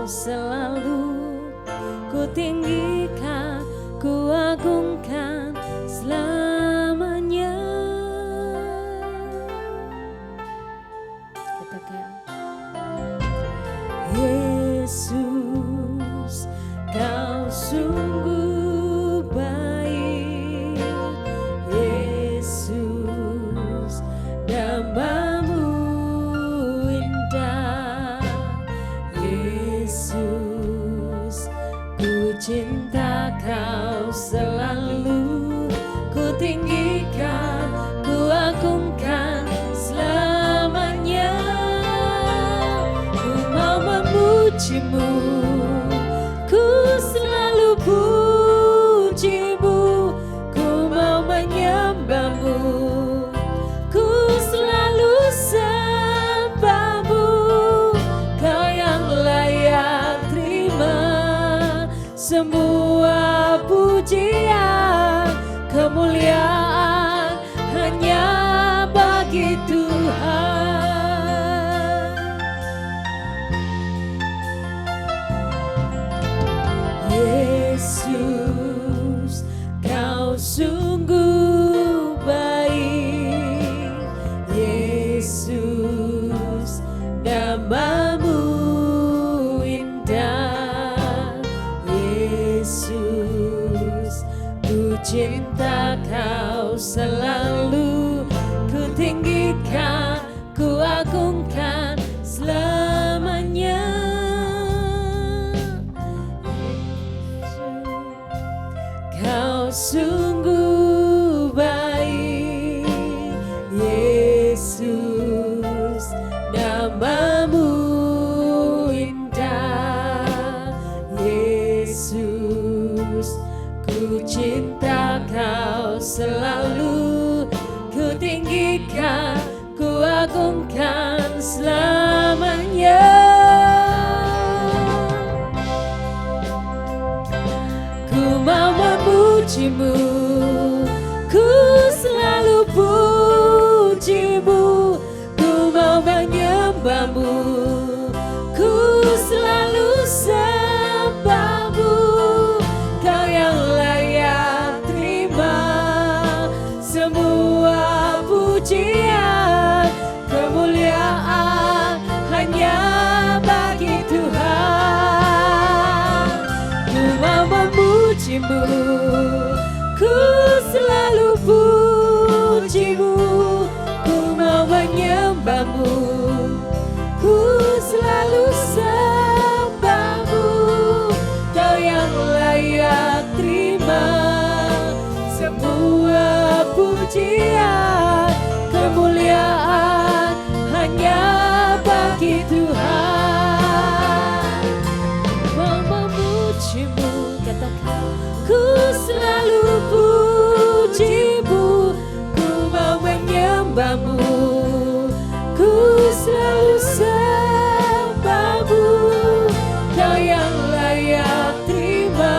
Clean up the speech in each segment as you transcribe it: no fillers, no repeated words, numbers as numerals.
selalu ku tinggikan, ku agungkan selamanya. Katakan, Yesus, kau sungguh baik. Yesus, namamu indah. Yesus, ku cinta kau selalu, ku tinggikan, ku agungkan selamanya. Ku mau memujimu, ku selalu pujimu, ku mau menyembahmu, ku selalu sembahmu. Kau yang layak terima semua pujian, kemuliaan hanya bagi Tuhan. Yesus, kau sungguh baik. Yesus, namamu indah. Yesus, ku cinta kau selalu, ku tinggikan, ku agungkan selamanya. Kau sungguh baik. Yesus, namamu indah. Yesus, ku cinta kau selalu, ku tinggikan, ku agungkan selamanya. Ku mau memujimu, ku selalu pujimu, ku mau menyembahmu, ku selalu sembahmu. Kau yang layak terima semua pujian, kemuliaan hanya bagi Tuhan. Ku mau memujimu, ku selalu pujimu, ku mau menyembahmu, ku selalu sembahmu. Kau yang layak terima semua pujian, kemuliaan hanya bagi Tuhan. Mau memujimu, katakan, ku selalu pujimu, ku mau menyembahmu, ku selalu sembahmu. Kau yang layak terima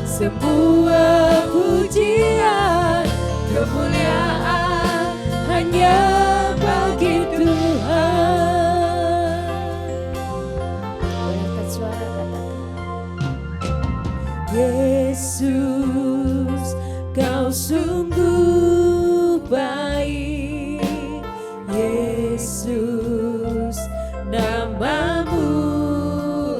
semua pujian, kemuliaan hanya bagi Tuhan. Angkat suara, katakan, Yesus, kau sungguh baik. Yesus, namamu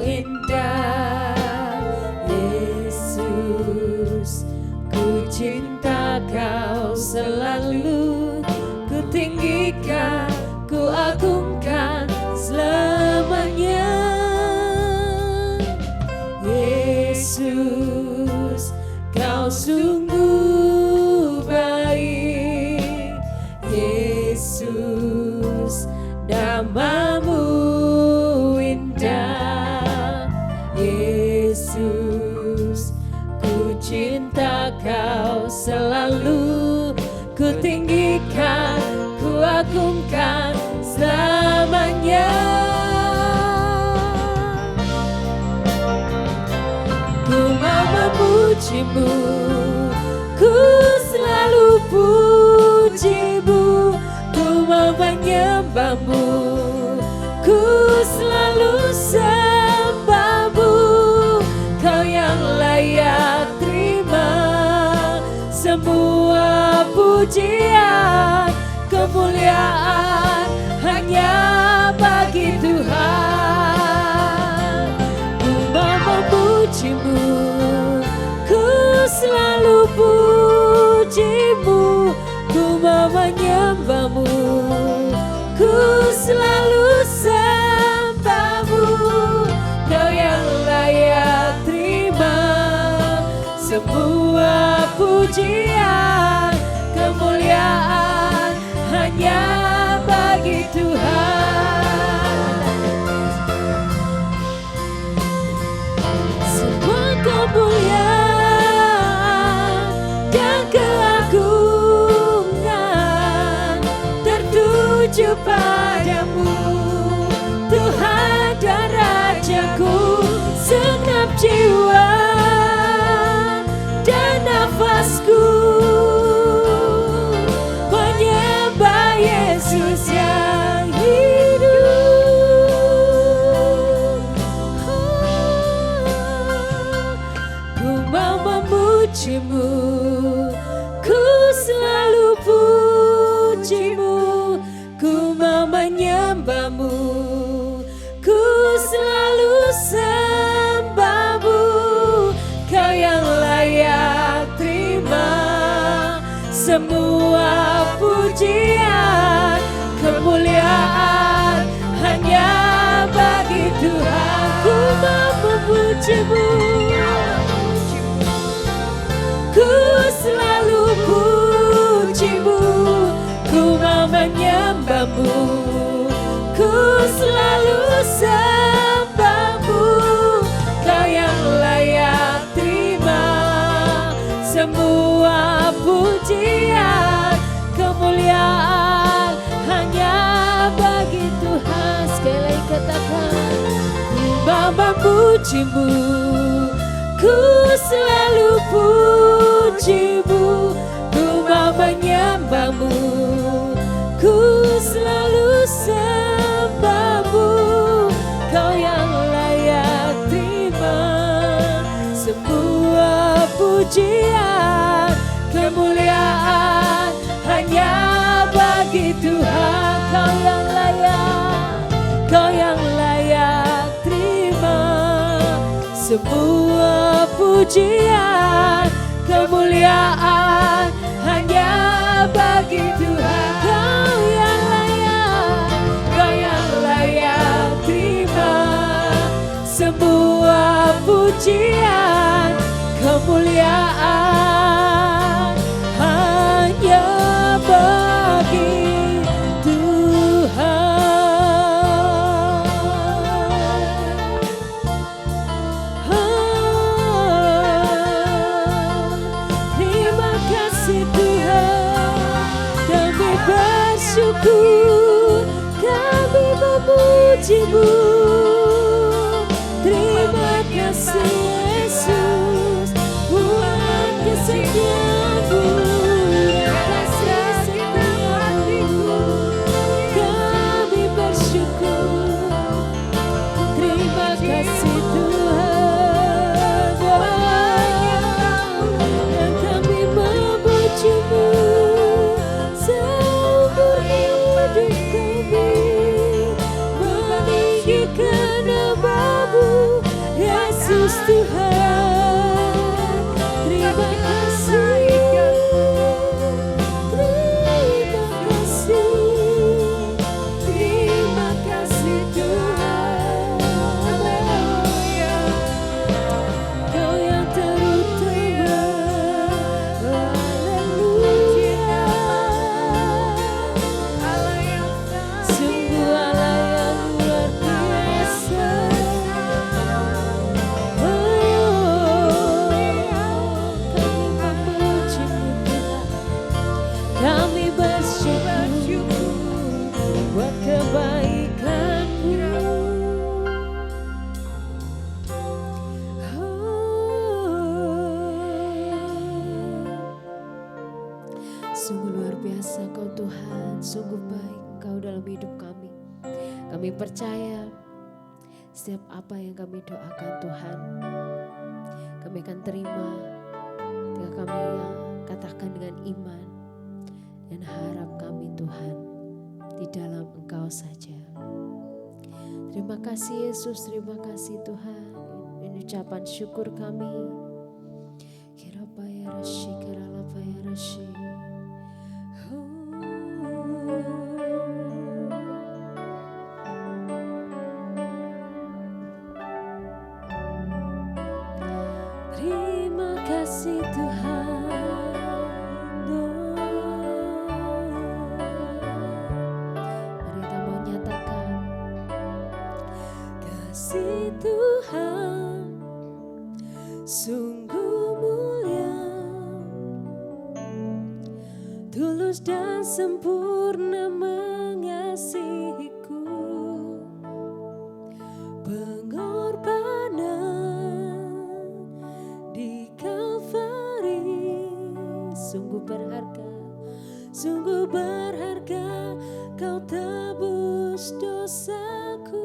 indah. Yesus, ku cinta kau selalu, ku tinggikan, ku agungkan selamanya. Yesus, kau sungguh baik. Yesus, namamu indah. Yesus, ku cinta kau selalu, ku tinggikan, ku agungkan selamanya. Ku mau memujimu, ku selalu pujimu, ku mau menyembahmu, ku selalu sembahmu. memujimu, ku selalu pujimu, ku mau menyembahmu, ku selalu sembahmu. Kau yang layak terima semua pujian, kemuliaan hanya bagi Tuhan. Semua kemuliaan dan keagungan tertuju padamu, Tuhan dan Rajaku. Segenap jiwa dan nafasku menyembah Yesus yang hidup. Ku mau memujimu, ku selalu pujimu, ku mau menyembahmu, ku selalu sembahmu. Kau yang layak terima semua pujian, kemuliaan hanya bagi Tuhan. Ku mau memujimu, ku selalu pujimu, ku mau menyembahmu, ku selalu sembahmu. Kau yang layak terima semua pujian, kemuliaan hanya bagi Tuhan. Sekali lagi katakan, ku mau memujimu, ku selalu pujimu, ku mau menyembahmu, ku selalu sembahmu. Kau yang layak terima semua pujian, kemuliaan hanya bagi Tuhan. Kau yang layak, kau yang layak terima semua pujian, kemuliaan hanya bagi Tuhan. Kau yang layak, kau yang layak terima semua pujian, kemuliaan hanya bagi Tuhan. Terima kasih Tuhan, kami bersyukur, kami memujimu. Terima kasih Yesus buat kesetiaan-Mu dan kasih setia-Mu. Kami bersyukur, terima kasih Tuhan, dan kami memuji-Mu seumur hidup kami, meninggikan nama-Mu Yesus Tuhan. Terima kasih, terima kasih, terima kasih Tuhan. Kau yang terutama, haleluya. Sungguh Allah yang luar biasa. Kami bersyukur buat kebaikan-Mu. Sungguh luar biasa Kau Tuhan, sungguh baik Kau dalam hidup kami. Kami percaya setiap apa yang kami doakan Tuhan, kami akan terima ketika kami katakan dengan iman dan harap kami Tuhan di dalam Engkau saja. Terima kasih Yesus, terima kasih Tuhan. ucapan syukur kami. Kirapaya rashi kiralapaya rashi. Terima kasih Tuhan. Mari kita mau nyatakan kasih Tuhan sungguh mulia, tulus dan sempurna mengasihiku. Pengorbanan di Kalvari sungguh berharga, sungguh berharga. Kau tebus dosaku.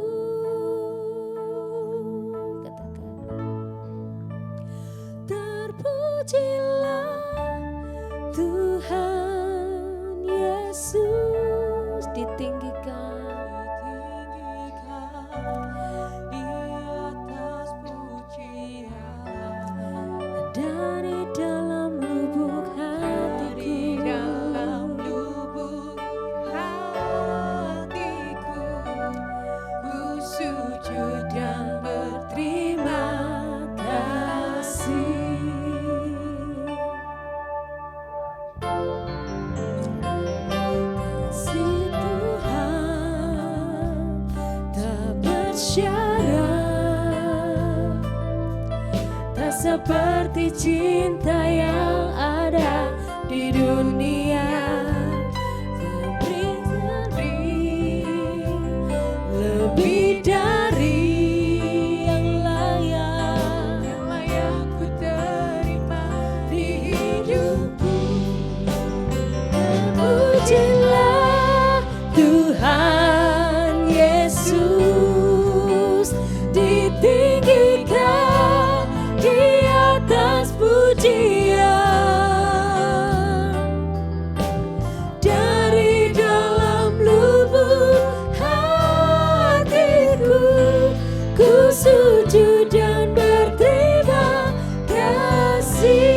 Katakan, terpujilah Tuhan Yesus, ditinggikan di atas pujian, dari dalam lubuk hatiku, ku sujud dan berterima kasih. Kasih Tuhan tak bersyarat, tak seperti cinta yang ada di dunia. Lebih dari yang layak ku terima di hidupku. Terpujilah Tuhan Yesus, ditinggikan di atas pujian. Dari dalam lubuk hatiku, ku sujud dan berterima kasih.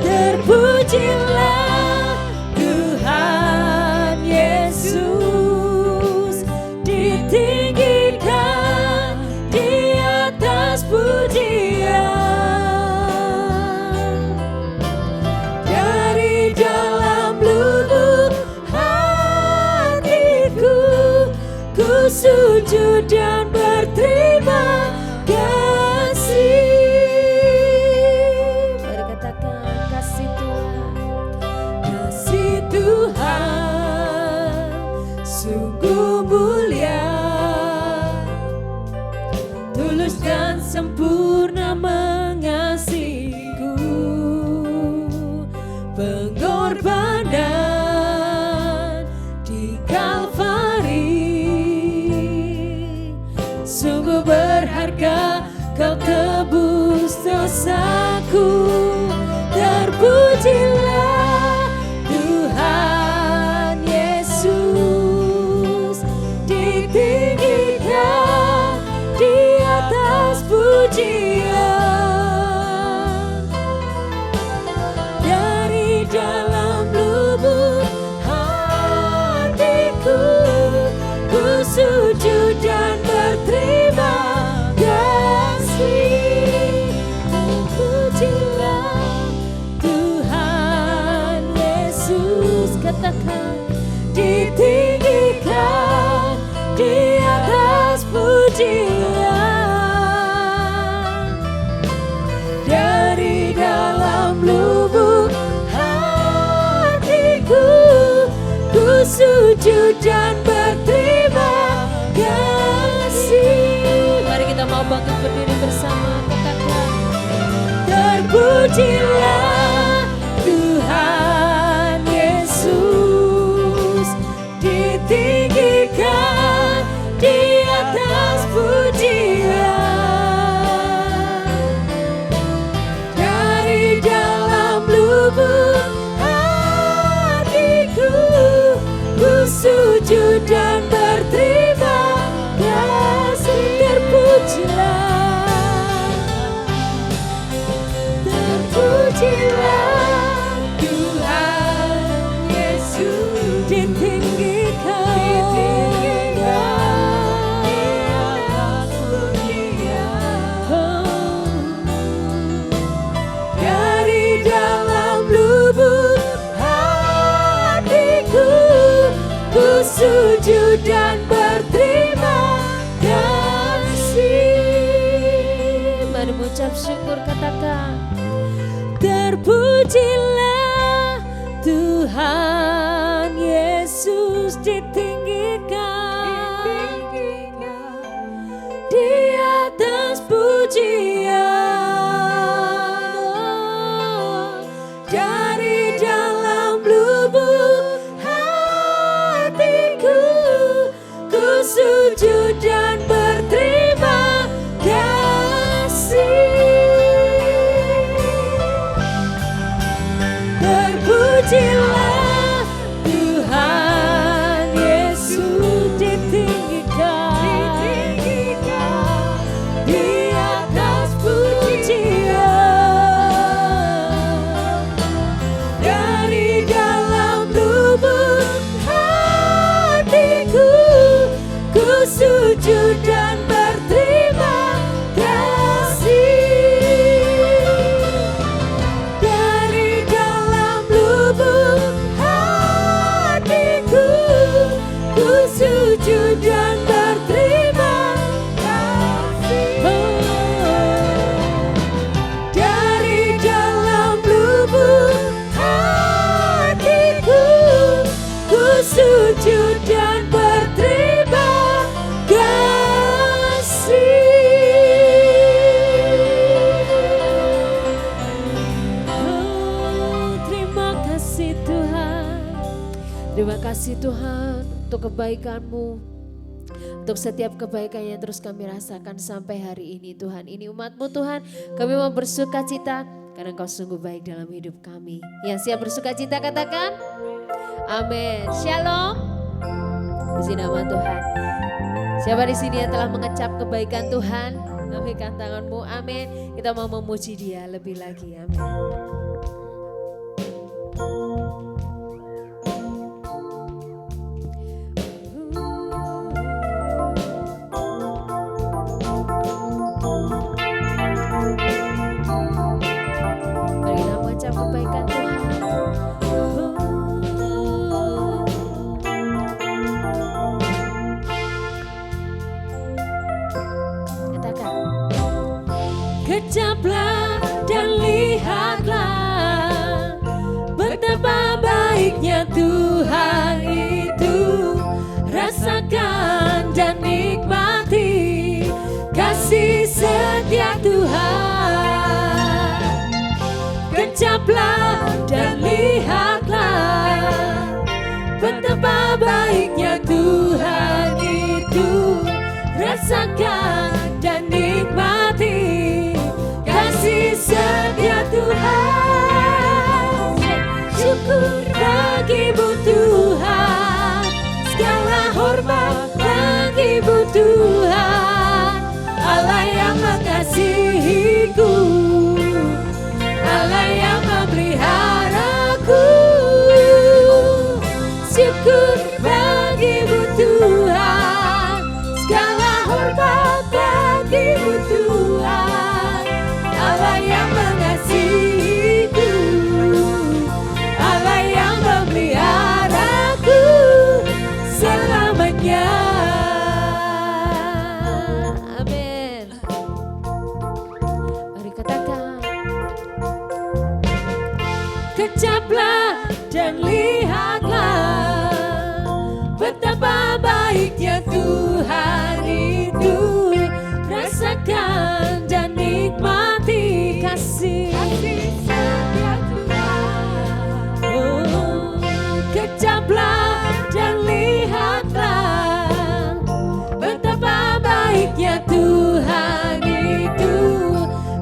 Terpujilah Tuhan Yesus, ditinggikan di atas pujian. Dari dalam lubuk hatiku, ku sujud dan berterima kasih. Mari katakan kasih Tuhan. Kasih Tuhan sungguh mulia, tulus dan sempurna mengasihiku. Pengorbanan di Kalvari sungguh berharga, kau tebus dosaku. Terpujilah Tuhan Yesus, ditinggikan di atas pujian. Dari dalam lubuk hatiku, ku sujud dan berterima kasih. Terpujilah Tuhan Yesus, katakan, ditinggikan di atas pujian. Dari dalam lubuk hatiku, ku sujud dan berterima kasih. Mari kita mau bangkit berdiri bersama, katakan, terpujilah Tuhan Yesus, ditinggikan di atas pujian. Dari dalam lubuk hatiku, ku sujud dan berterima dan berterima kasih. Mari mengucap syukur, katakan terpujilah Tuhan Yesus ditinggikan di atas pujian, dari dalam lubuk hatiku ku sujud dan berterima kasih. Terpujilah Tuhan Yesus ditinggikan di atas pujian, dari dalam lubuk hatiku ku sujud dan berterima kasih. Dari dalam lubuk hatiku ku sujud dan berterima kasih. Dari dalam lubuk hatiku ku sujud dan berterima kasih. Oh, terima kasih Tuhan. Terima kasih Tuhan untuk kebaikan-Mu, untuk setiap kebaikan yang terus kami rasakan sampai hari ini Tuhan. Ini umat-Mu Tuhan, kami mau bersuka cita karena Engkau sungguh baik dalam hidup kami. Yang siap bersuka cita katakan amin. Shalom. Puji nama Tuhan. Siapa di sini yang telah mengecap kebaikan Tuhan? Lambaikan tanganmu, amin. Kita mau memuji Dia lebih lagi, amin. Mari kita mengucap kebaikan Tuhan. Katakan, kecaplah dan lihatlah betapa baiknya Tuhan itu. Rasakan dan nikmati kasih setia Tuhan. Kecaplah dan lihatlah betapa baiknya Tuhan itu. Rasakan dan nikmati kasih setia Tuhan. Syukur bagi-Mu Tuhan, segala hormat bagi-Mu Tuhan. Allah yang mengasihiku, Allah yang memeliharaku. Syukur bagi-Mu Tuhan, segala hormat bagi-Mu Tuhan. Allah yang mengasihiku, Allah yang memeliharaku selamanya. Amin. Mari katakan, kecaplah dan lihatlah betapa baiknya Tuhan itu. Rasakan dan nikmati kasih setia Tuhan. Oh, kecaplah dan lihatlah betapa baiknya Tuhan itu.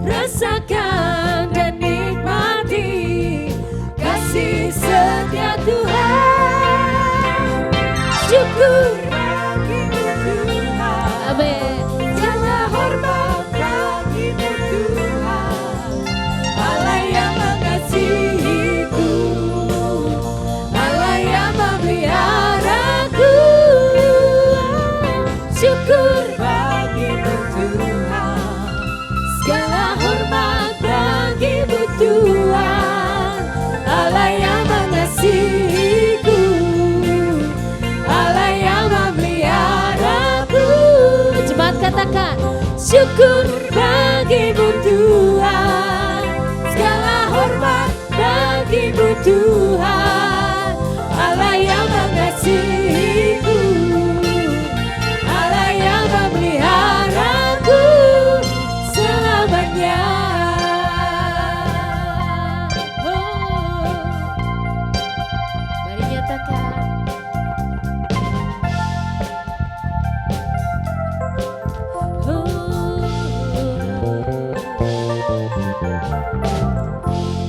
Rasakan dan nikmati kasih setia Tuhan. Syukur bagi-Mu syukur bagimu Tuhan, segala hormat bagimu Tuhan, Allah yang mengasihiku, Allah yang memeliharaku selamanya. Mari nyatakan.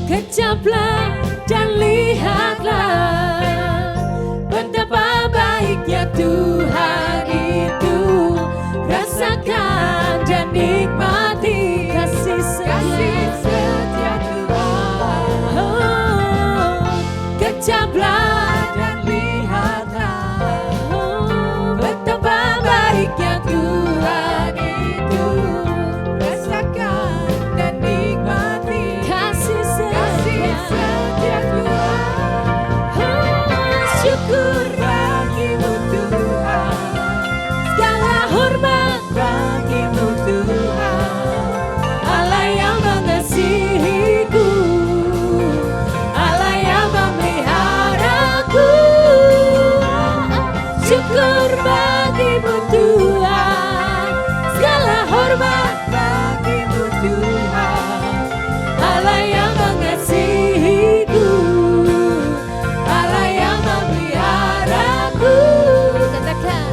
Kejaplah dan lihatlah betapa baiknya Tuhan itu. Rasakan dan nikmati kasih setia Tuhan. Kejaplah dan lihatlah betapa baiknya Tuhan itu. Rasakan dan nikmati kasih setia Tuhan. Syukur bagimu Tuhan, segala hormat bagimu Tuhan, Allah yang mengasihiku, Allah yang memeliharaku. Syukur bagimu Tuhan, segala hormat bagimu Tuhan, Allah yang mengasihiku, Allah yang memeliharaku. Katakan,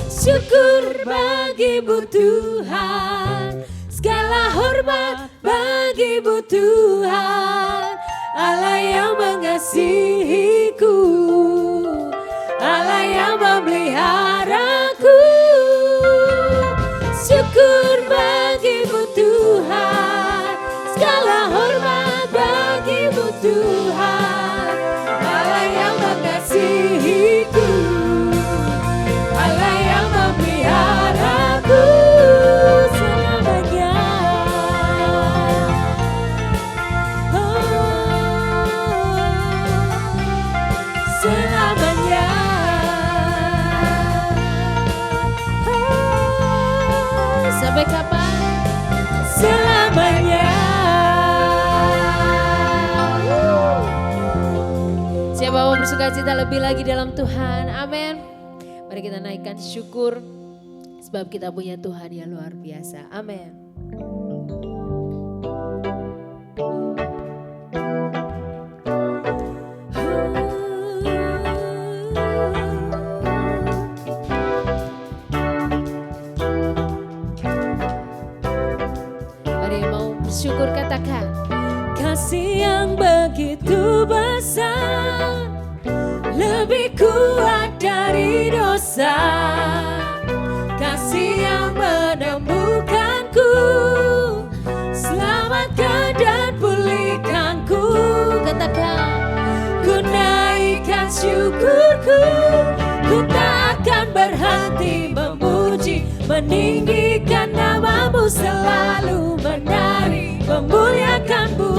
syukur bagimu Tuhan, segala hormat bagimu Tuhan, Allah yang mengasihiku, Allah yang memeliharaku. Syukur bagimu Tuhan, segala hormat bagimu Tuhan, Allah yang mengasihiku, Allah yang memeliharaku selamanya. Selamanya. Sampai kapan? Selamanya. Siapa mau bersuka cita lebih lagi dalam Tuhan? Amin. Mari kita naikkan syukur sebab kita punya Tuhan yang luar biasa. Amin. Mari yang mau bersyukur katakan, kasih yang begitu besar, lebih kuat dari dosa, kasih yang menemukanku, selamatkan dan pulihkanku. Katakan, ku naikkan syukurku, ku tak akan berhenti memuji, meninggikan namamu, selalu menari, memuliakanmu.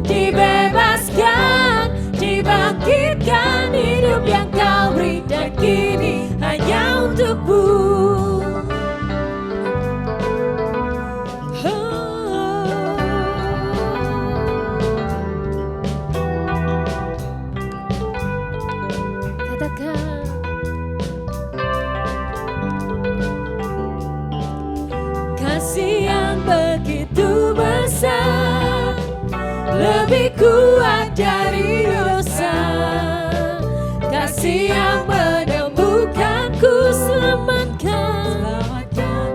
Dibebaskan, dibangkitkan, hidup yang kau beri dan kini hanya untukmu. Katakan, kasih yang begitu besar, lebih kuat dari dosa, kasih yang menemukanku, selamatkan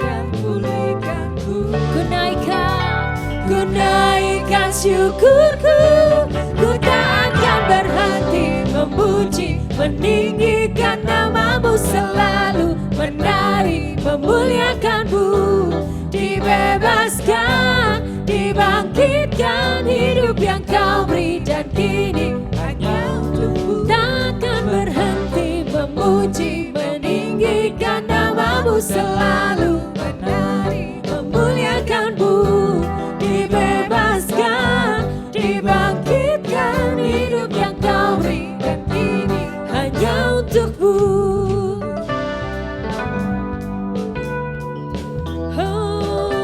dan pulihkanku. Ku naikkan syukurku, ku tak akan berhenti memuji, meninggikan namamu, selalu menari, memuliakanmu. Dibebaskan, dibangkitkan, hidup yang kau beri dan kini hanya untukmu. Takkan berhenti memuji, meninggikan namamu, selalu menari, memuliakanmu. Dibebaskan, dibangkitkan, hidup yang kau beri dan kini hanya untukmu. Oh.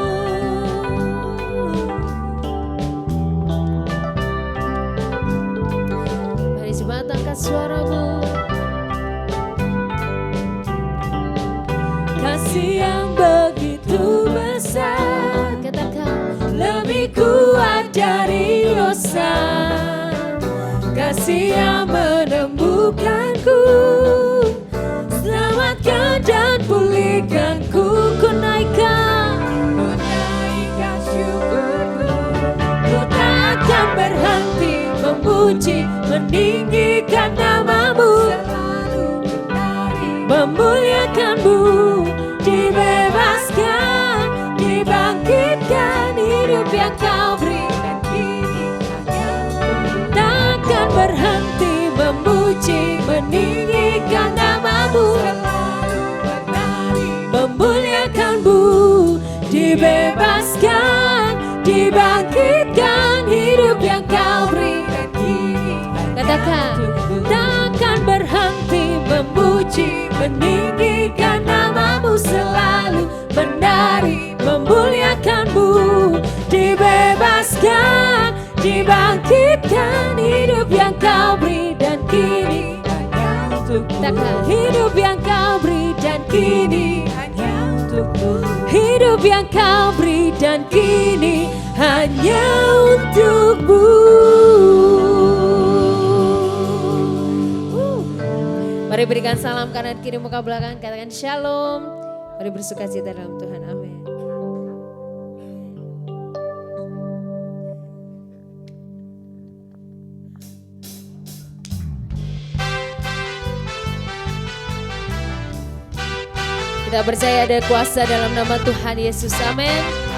kasih yang begitu besar. Katakan, lebih kuat dari dosa, kasih yang menemukanku, selamatkan dan pulihkanku. Ku naikkan syukurku, ku tak akan berhenti memuji, meninggikan namamu, memuliakanmu, dibebaskan, dibangkitkan, hidup yang kau beri dan kini takkan berhenti memuji, meninggikan namamu, memuliakanmu, dibebaskan, dibangkitkan, hidup yang kau beri dan kini. Katakan, takkan berhenti memuji, meninggikan namamu, selalu menari, memuliakanmu, dibebaskan, dibangkitkan, hidup yang kau beri dan kini hanya untukmu. Hidup yang kau beri dan kini hanya untukmu. Hidup yang kau beri dan kini hanya untukmu. Mari berikan salam kanan kiri muka belakang, katakan shalom. Mari bersukacita dalam Tuhan, amin. Kita percaya ada kuasa dalam nama Tuhan Yesus, amin.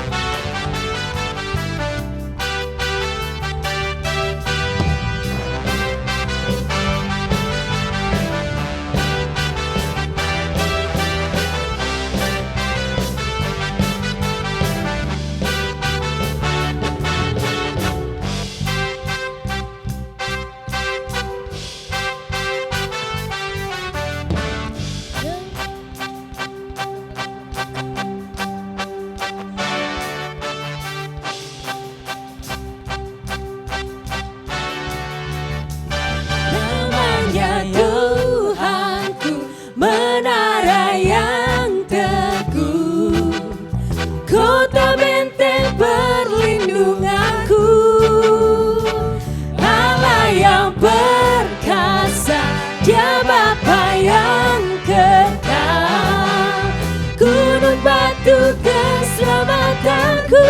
Keselamatanku,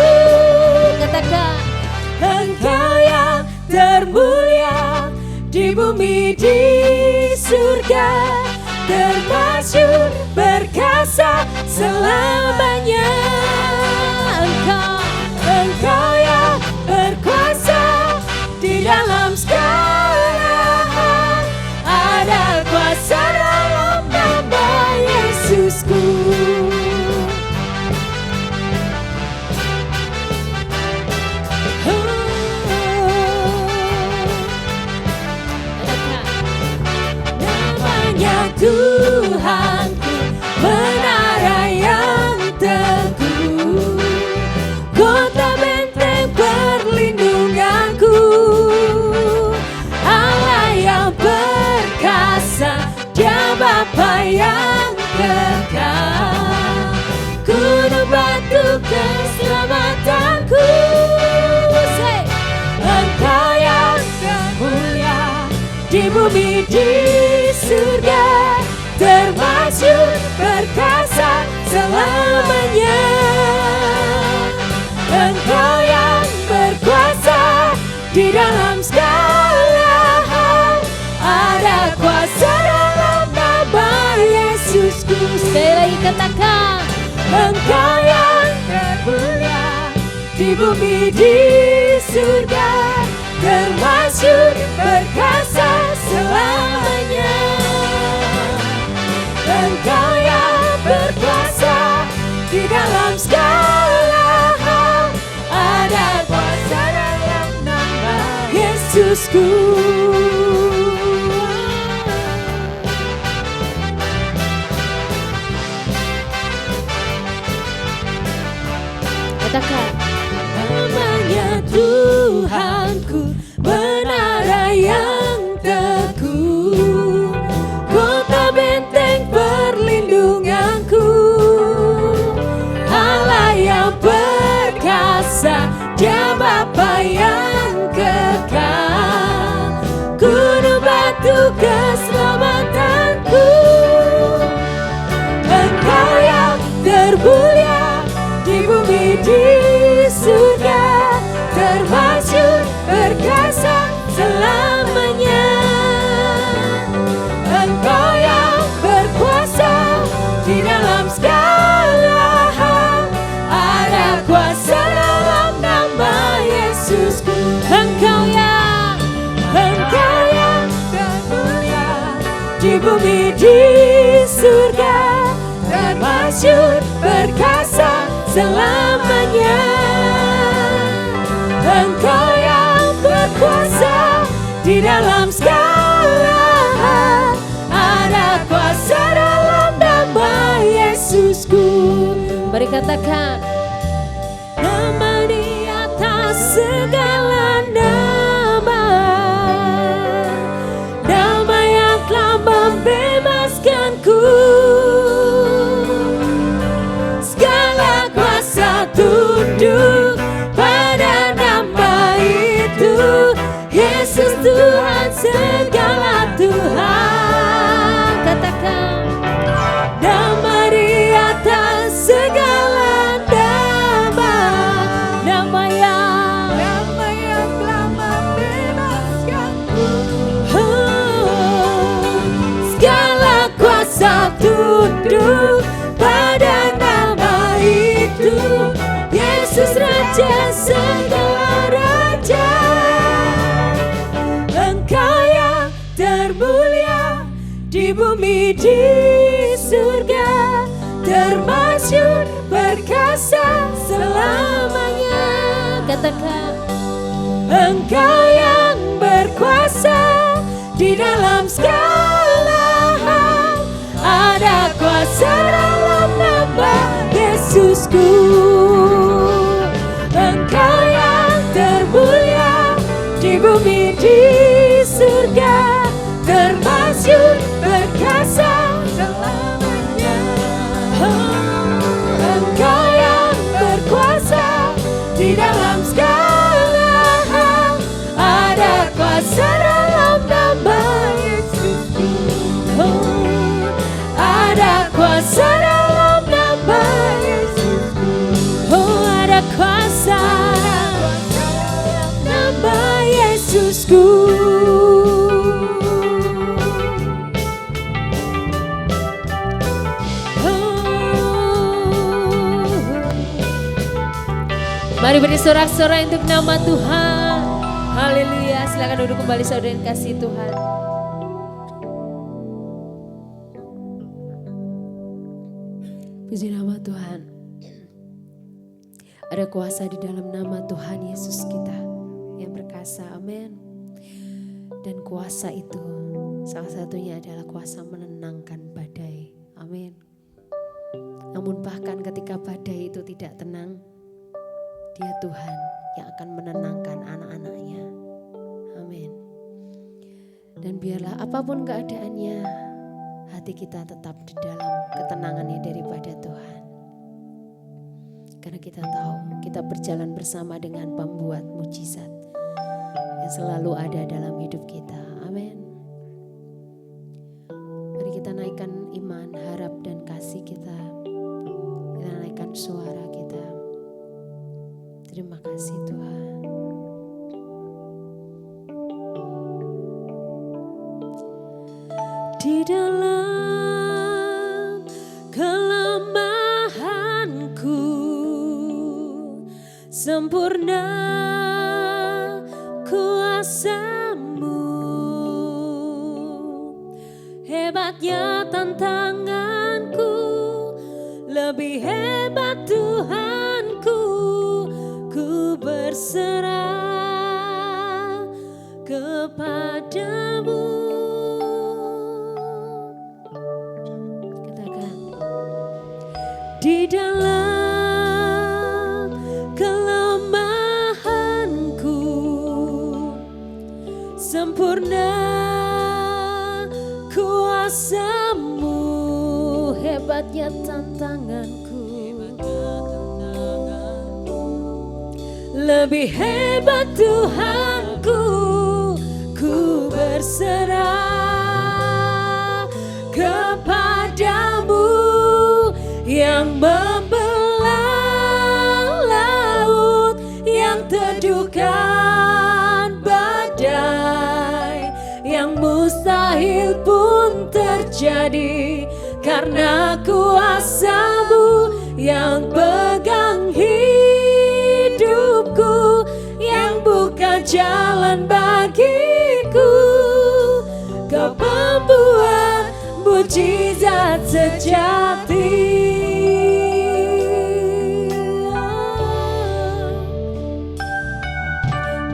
katakan, Engkau yang termulia di bumi di surga, termasyhur perkasa selamanya. Engkau yang berkuasa di dalam segala, ada kuasa dalam nama Yesusku. Tuhanku, menara yang teguh, kota benteng perlindunganku, Allah yang perkasa, Dia Bapa yang kekal, gunung batu keselamatanku. Engkau yang mulia di bumi di surga, termasyhur perkasa selamanya. Engkau yang berkuasa di dalam segala hal, ada kuasa dalam nama Yesusku. Sekali lagi katakan, Engkau yang termulia di bumi di surga, termasyhur perkasa selamanya. Engkau yang berkuasa di dalam segala hal, ada kuasa dalam nama Yesusku. Katakan, namanya Tuhanku, menara yang teguh, kota benteng perlindunganku, termulia di bumi di surga, termasyhur perkasa selamanya. Engkau yang berkuasa di dalam segala hal, ada kuasa dalam nama Yesusku. Engkau yang termulia di bumi di surga, termasyhur perkasa selamanya. Engkau yang berkuasa di dalam segala hal, ada kuasa dalam nama Yesusku. Mari katakan, nama di atas segala nama, nama yang telah membebaskanku. Segala kuasa tunduk pada nama itu, Yesus Tuhan segala Tuhan. Katakan, nama di atas segala nama, nama yang telah membebaskanku. Segala kuasa tunduk pada nama itu, Yesus Raja segala raja. Engkau yang termulia di bumi di surga, termasyhur perkasa selamanya. Katakan, Engkau yang berkuasa di dalam segala hal, ada kuasa dalam nama Yesusku. Engkau yang termulia di bumi di surga, termasyhur perkasa selamanya. Engkau yang berkuasa di dalam segala hal, ada kuasa dalam nama Yesusku. Ada kuasa dalam nama Yesusku. Oh, ada kuasa dalam nama Yesusku. Mari beri sorak-sorai untuk nama Tuhan. Haleluya. Silakan duduk kembali saudara yang kasih Tuhan. Puji nama Tuhan. Ada kuasa di dalam nama Tuhan Yesus kita yang berkasa. Amin. Dan kuasa itu salah satunya adalah kuasa menenangkan badai. Amin. Namun bahkan ketika badai itu tidak tenang, Dia Tuhan yang akan menenangkan anak-anaknya. Amin. Dan biarlah apapun keadaannya, hati kita tetap di dalam ketenangannya daripada Tuhan. Karena kita tahu kita berjalan bersama dengan pembuat mujizat yang selalu ada dalam hidup kita. Amin. Mari kita naikkan iman, harap dan kasih kita. Kita naikkan suara kita. Terima kasih Tuhan. Di dalam kelemahanku sempurna kuasa-Mu. Hebatnya tantanganku, lebih hebat Tuhanku. Ku berserah kepadamu. Katakan, di dalam kelemahanku sempurna kuasa-Mu. Hebatnya tantanganku, lebih hebat Tuhanku. Ku berserah kepadamu yang memberi terjadi karena kuasa-Mu yang pegang hidupku, yang buka jalan bagiku. Kau pembuat mujizat sejati.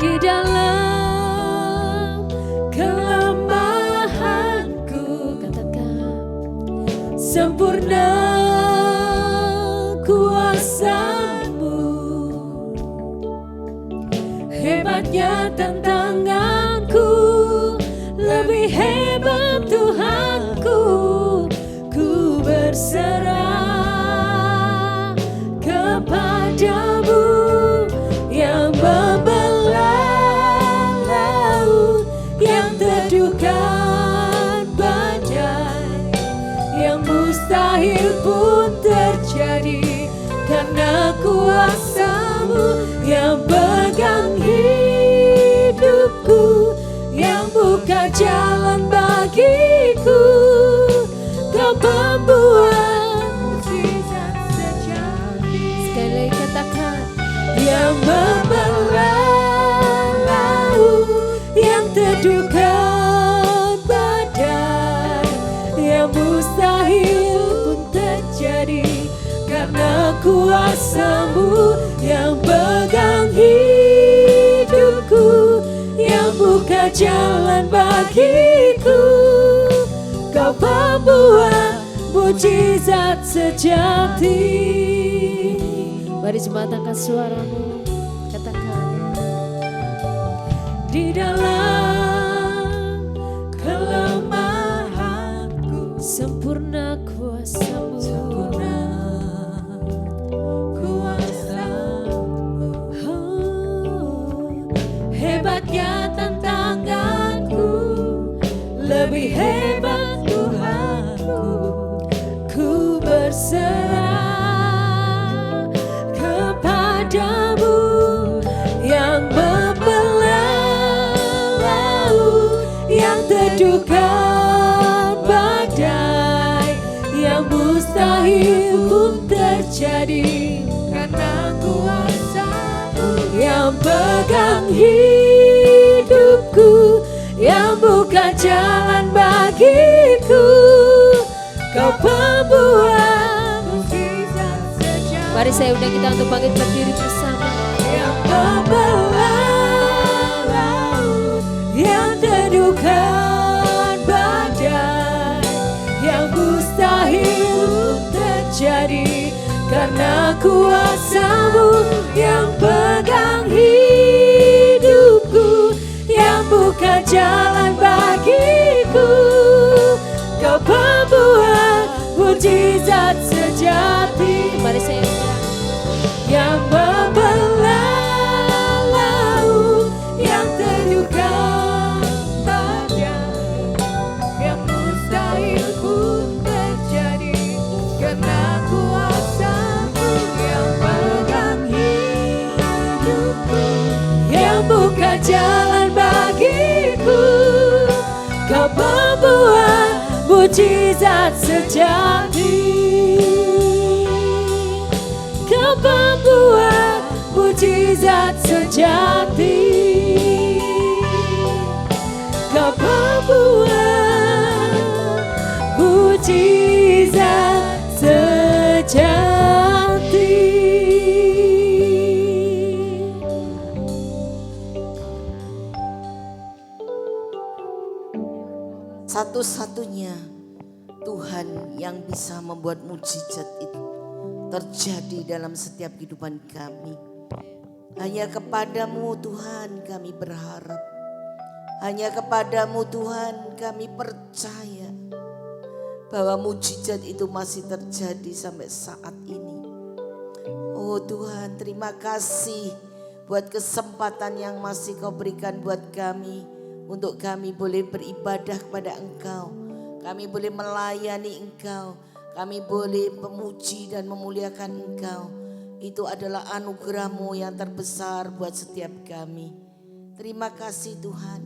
Di dalam kelemahanku, katakan, sempurna kuasa-Mu. Hebatnya tantanganku, lebih hebat Tuhanku. Ku berserah kepadamu yang membelah laut, yang teduhkan badai, yang mustahil pun terjadi karena kuasa-Mu yang pegang hidupku, yang buka jalan bagiku. Kau pembuat mujizat sejati. Sekali lagi katakan, yang membelah laut, yang teduhkan badai, yang mustahil pun terjadi karena kuasa-Mu yang pegang hidupku, yang buka jalan bagiku. Kau pembuat mujizat sejati. Mari jemaat angkat suaramu, katakan, di dalam kelemahanku, sempurna kuasa-Mu, sempurna kuasa-Mu. Hebatnya tantanganku, lebih hebat Tuhanku. Ku berserah kepadamu yang membelah laut, yang teduhkan badai, yang mustahil pun terjadi karena kuasa-Mu yang pegang hidupku, yang buka jalan bagiku. Kau pembuat mujizat sejati. Mari saya undang kita untuk bangkit berdiri bersama. Yang membelah laut, yang teduhkan badai, yang mustahil terjadi karena kuasa-Mu yang pegang hidupku, yang buka jalan bagiku. Kau pembuat mujizat sejati. Mari saya undang. Yang membelah laut, yang teduhkan badai, yang mustahil pun terjadi karena kuasa-Mu yang pegang hidupku, yang buka jalan bagiku. Kau pembuat mujizat sejati. Kau pembuat mujizat sejati. Kau pembuat mujizat sejati. Satu-satunya Tuhan yang bisa membuat mujizat itu terjadi dalam setiap kehidupan kami. Hanya kepadamu Tuhan kami berharap. Hanya kepadamu Tuhan kami percaya bahwa mujizat itu masih terjadi sampai saat ini. Oh Tuhan, terima kasih buat kesempatan yang masih Kau berikan buat kami. Untuk kami boleh beribadah kepada Engkau. Kami boleh melayani Engkau. Kami boleh memuji dan memuliakan Engkau. Itu adalah anugerah-Mu yang terbesar buat setiap kami. Terima kasih Tuhan.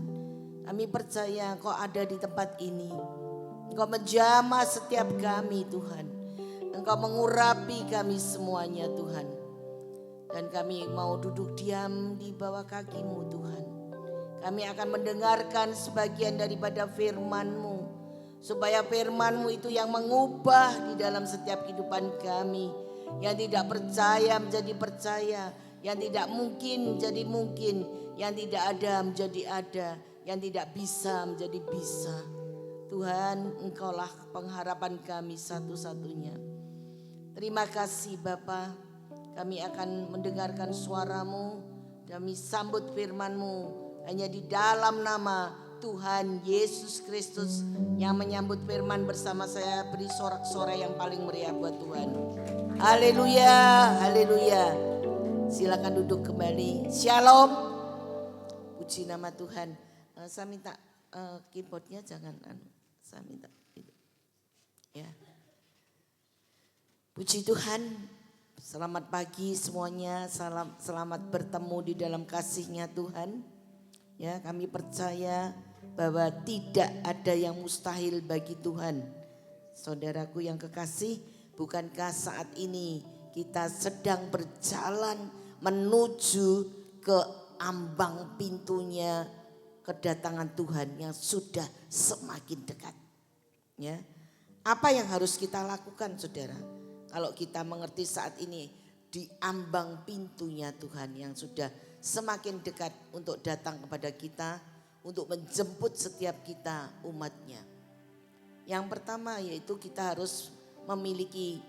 Kami percaya Kau ada di tempat ini. Engkau menjamah setiap kami Tuhan. Engkau mengurapi kami semuanya Tuhan. Dan kami mau duduk diam di bawah kaki-Mu Tuhan. Kami akan mendengarkan sebagian daripada firman-Mu. Supaya firman-Mu itu yang mengubah di dalam setiap kehidupan kami. Yang tidak percaya menjadi percaya. Yang tidak mungkin menjadi mungkin. Yang tidak ada menjadi ada. Yang tidak bisa menjadi bisa. Tuhan, Engkaulah pengharapan kami satu-satunya. Terima kasih Bapa. Kami akan mendengarkan suara-Mu. Kami sambut firman-Mu. Hanya di dalam nama Tuhan Yesus Kristus yang menyambut firman bersama saya. Beri sorak-sorai yang paling meriah buat Tuhan. Haleluya, haleluya. Silakan duduk kembali. Shalom. Puji nama Tuhan. Saya minta keyboardnya jangan saya minta itu. Ya. Puji Tuhan. Selamat pagi semuanya. Selamat bertemu di dalam kasih-Nya Tuhan. Ya, kami percaya bahwa tidak ada yang mustahil bagi Tuhan. Saudaraku yang kekasih, bukankah saat ini kita sedang berjalan menuju ke ambang pintunya kedatangan Tuhan yang sudah semakin dekat. Ya. Apa yang harus kita lakukan saudara? Kalau kita mengerti saat ini di ambang pintunya Tuhan yang sudah semakin dekat untuk datang kepada kita. Untuk menjemput setiap kita umatnya. Yang pertama yaitu kita harus memiliki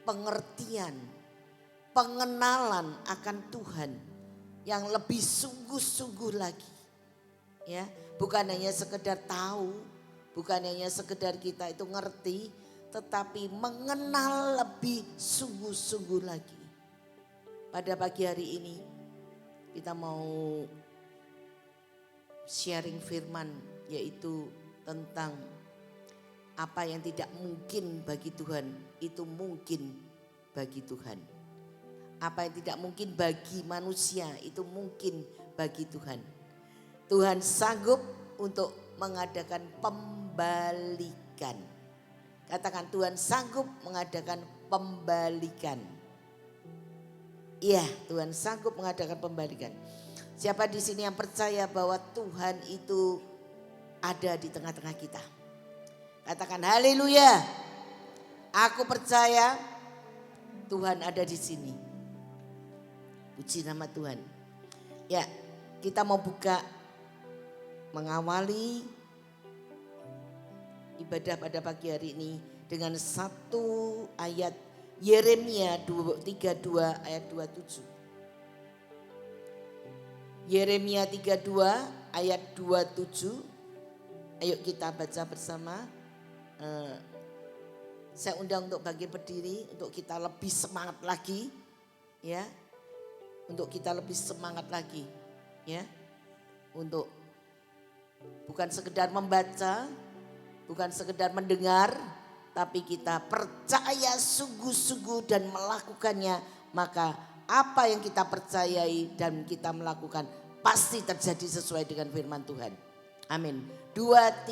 pengertian, pengenalan akan Tuhan yang lebih sungguh-sungguh lagi. Ya, bukan hanya sekedar tahu, bukan hanya sekedar kita itu ngerti, tetapi mengenal lebih sungguh-sungguh lagi. Pada pagi hari ini kita mau sharing firman yaitu tentang apa yang tidak mungkin bagi Tuhan itu mungkin bagi Tuhan. Apa yang tidak mungkin bagi manusia itu mungkin bagi Tuhan. Tuhan sanggup untuk mengadakan pembalikan. Katakan Tuhan sanggup mengadakan pembalikan. Iya, Tuhan sanggup mengadakan pembalikan. Siapa di sini yang percaya bahwa Tuhan itu ada di tengah-tengah kita? Katakan haleluya. Aku percaya Tuhan ada di sini. Puji nama Tuhan. Ya, kita mau buka mengawali ibadah pada pagi hari ini dengan satu ayat Yeremia 32 ayat 27. Yeremia 32 ayat 27. Ayo kita baca bersama. Saya undang untuk bagi berdiri untuk kita lebih semangat lagi. Ya. Untuk kita lebih semangat lagi. Ya. Untuk bukan sekedar membaca, bukan sekedar mendengar, tapi kita percaya sungguh-sungguh dan melakukannya, maka apa yang kita percayai dan kita melakukan pasti terjadi sesuai dengan firman Tuhan. Amin. 2,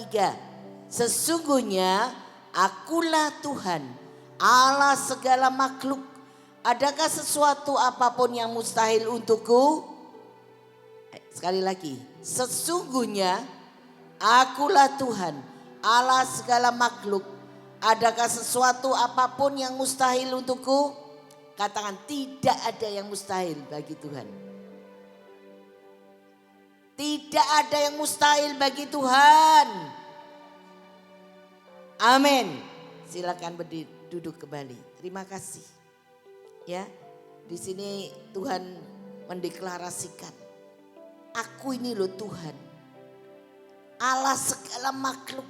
3. Sesungguhnya akulah Tuhan, Allah segala makhluk. Adakah sesuatu apapun yang mustahil untukku? Sekali lagi, sesungguhnya akulah Tuhan, Allah segala makhluk. Adakah sesuatu apapun yang mustahil untukku? Katakan tidak ada yang mustahil bagi Tuhan. Tidak ada yang mustahil bagi Tuhan. Amin. Silakan berdiri, duduk kembali. Terima kasih. Ya, di sini Tuhan mendeklarasikan, aku ini loh Tuhan, Allah segala makhluk.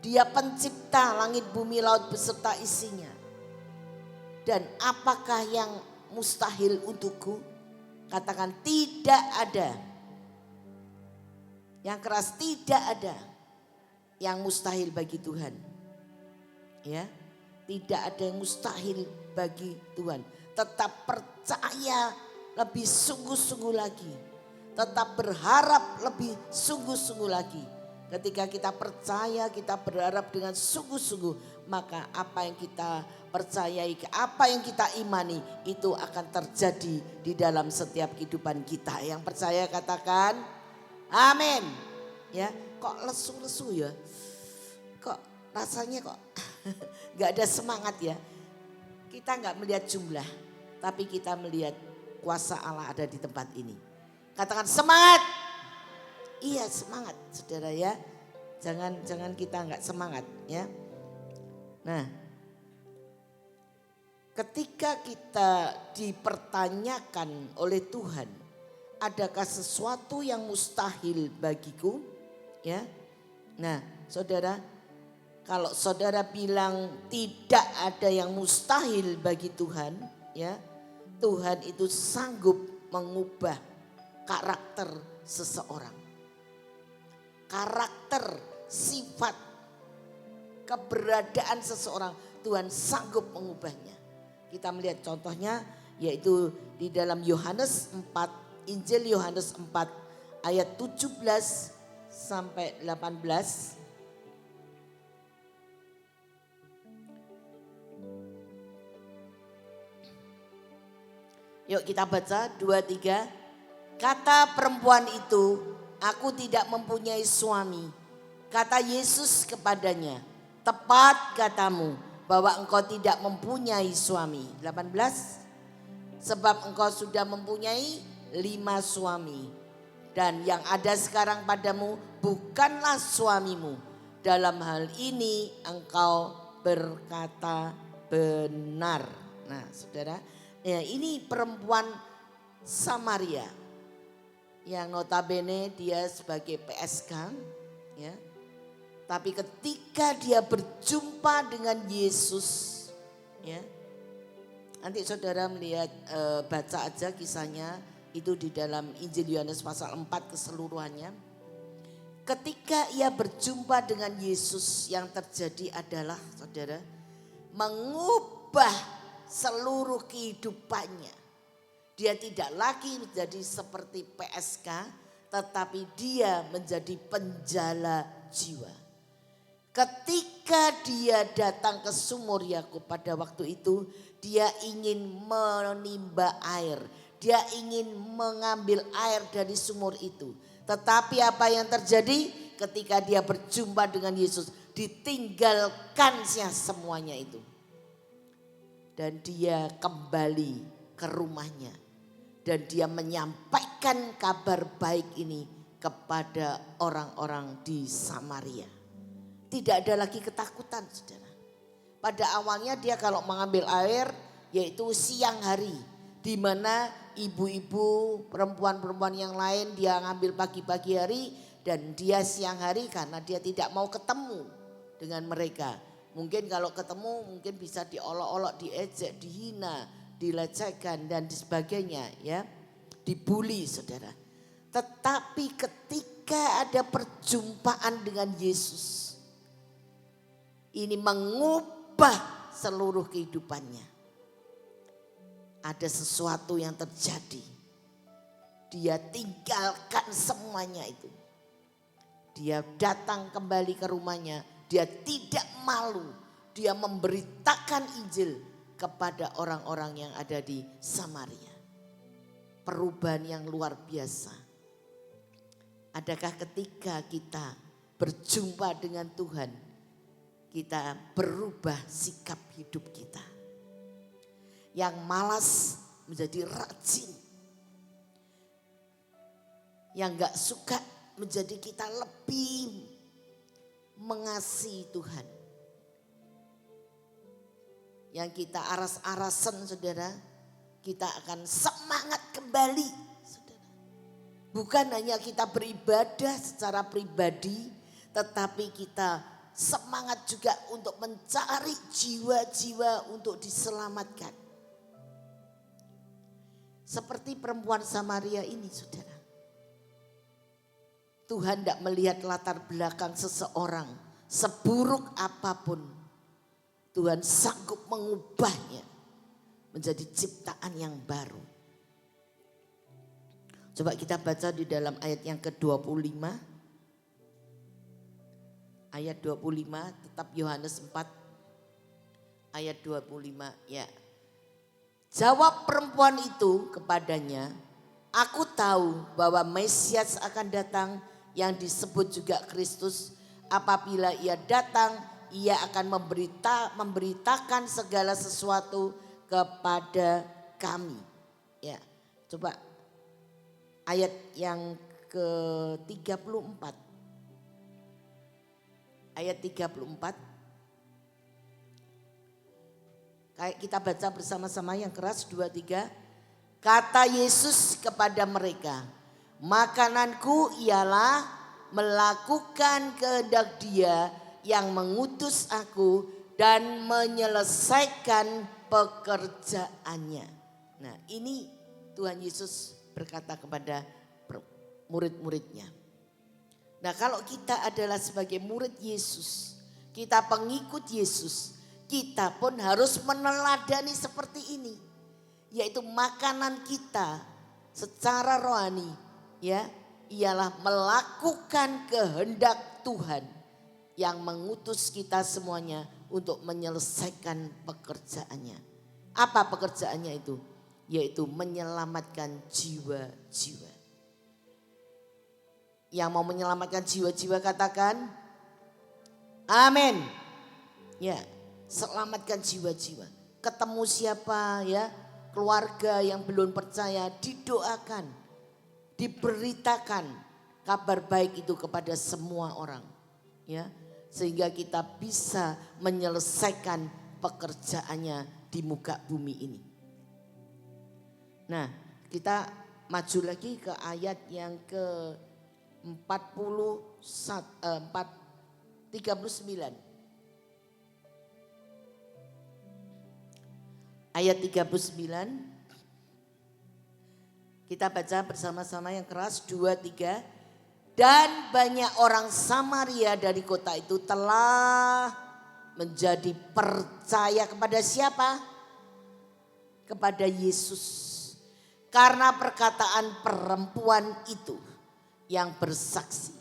Dia pencipta langit bumi laut beserta isinya. Dan apakah yang mustahil untukku? Katakan tidak ada. Yang keras tidak ada yang mustahil bagi Tuhan. Ya, tidak ada yang mustahil bagi Tuhan. Tetap percaya lebih sungguh-sungguh lagi. Tetap berharap lebih sungguh-sungguh lagi. Ketika kita percaya, kita berharap dengan sungguh-sungguh, maka apa yang kita percayai, apa yang kita imani itu akan terjadi di dalam setiap kehidupan kita. Yang percaya katakan amin. Ya, kok lesu-lesu ya? Kok rasanya kok nggak ada semangat ya? Kita nggak melihat jumlah, tapi kita melihat kuasa Allah ada di tempat ini. Katakan semangat. Iya semangat saudara ya. Jangan kita nggak semangat ya. Nah, ketika kita dipertanyakan oleh Tuhan, adakah sesuatu yang mustahil bagiku? Ya. Nah, saudara, kalau saudara bilang tidak ada yang mustahil bagi Tuhan, ya. Tuhan itu sanggup mengubah karakter seseorang. Karakter, sifat, keberadaan seseorang, Tuhan sanggup mengubahnya. Kita melihat contohnya yaitu di dalam Yohanes 4, Injil Yohanes 4 ayat 17 sampai 18. Yuk kita baca 2-3. Kata perempuan itu, aku tidak mempunyai suami. Kata Yesus kepadanya, tepat katamu bahwa engkau tidak mempunyai suami. 18. Sebab engkau sudah mempunyai 5 suami. Dan yang ada sekarang padamu bukanlah suamimu. Dalam hal ini engkau berkata benar. Nah saudara, ya ini perempuan Samaria yang notabene dia sebagai PSK ya. Tapi ketika dia berjumpa dengan Yesus ya. Nanti saudara melihat baca aja kisahnya itu di dalam Injil Yohanes pasal 4 keseluruhannya. Ketika ia berjumpa dengan Yesus yang terjadi adalah saudara mengubah seluruh kehidupannya. Dia tidak lagi menjadi seperti PSK tetapi dia menjadi penjala jiwa. Ketika dia datang ke sumur Yakub pada waktu itu, dia ingin menimba air. Dia ingin mengambil air dari sumur itu. Tetapi apa yang terjadi ketika dia berjumpa dengan Yesus? Ditinggalkannya semuanya itu. Dan dia kembali ke rumahnya. Dan dia menyampaikan kabar baik ini kepada orang-orang di Samaria. Tidak ada lagi ketakutan saudara. Pada awalnya dia kalau mengambil air yaitu siang hari. Di mana ibu-ibu perempuan-perempuan yang lain dia ngambil pagi-pagi hari. Dan dia siang hari karena dia tidak mau ketemu dengan mereka. Mungkin kalau ketemu mungkin bisa diolok-olok, diejek, dihina, dilecehkan dan sebagainya ya. Dibully saudara. Tetapi ketika ada perjumpaan dengan Yesus. Ini mengubah seluruh kehidupannya. Ada sesuatu yang terjadi. Dia tinggalkan semuanya itu. Dia datang kembali ke rumahnya. Dia tidak malu. Dia memberitakan Injil kepada orang-orang yang ada di Samaria. Perubahan yang luar biasa. Adakah ketika kita berjumpa dengan Tuhan, kita berubah sikap hidup kita. Yang malas menjadi rajin. Yang gak suka menjadi kita lebih mengasihi Tuhan. Yang kita aras-arasan saudara, kita akan semangat kembali saudara. Bukan hanya kita beribadah secara pribadi, tetapi kita semangat juga untuk mencari jiwa-jiwa untuk diselamatkan. Seperti perempuan Samaria ini saudara. Tuhan tidak melihat latar belakang seseorang. Seburuk apapun. Tuhan sanggup mengubahnya menjadi ciptaan yang baru. Coba kita baca di dalam ayat yang ke-25. ayat 25, tetap Yohanes 4 ayat 25 ya. Jawab perempuan itu kepadanya, aku tahu bahwa Mesias akan datang yang disebut juga Kristus. Apabila ia datang, ia akan memberitakan segala sesuatu kepada kami. Ya, coba ayat yang ke-34. Ayat 34. Kayak kita baca bersama-sama yang keras 2, 3. Kata Yesus kepada mereka, makananku ialah melakukan kehendak Dia yang mengutus aku dan menyelesaikan pekerjaannya. Nah, ini Tuhan Yesus berkata kepada murid-muridnya. Nah, kalau kita adalah sebagai murid Yesus, kita pengikut Yesus, kita pun harus meneladani seperti ini. Yaitu makanan kita secara rohani ya, ialah melakukan kehendak Tuhan yang mengutus kita semuanya untuk menyelesaikan pekerjaannya. Apa pekerjaannya itu? Yaitu menyelamatkan jiwa-jiwa. Yang mau menyelamatkan jiwa-jiwa katakan amin. Ya, selamatkan jiwa-jiwa. Ketemu siapa ya, keluarga yang belum percaya, didoakan, diberitakan kabar baik itu kepada semua orang. Ya, sehingga kita bisa menyelesaikan pekerjaannya di muka bumi ini. Nah, kita maju lagi ke ayat yang ke 39. Ayat 39. Kita baca bersama-sama yang keras 2, 3. Dan banyak orang Samaria dari kota itu telah menjadi percaya kepada siapa? Kepada Yesus. Karena perkataan perempuan itu yang bersaksi.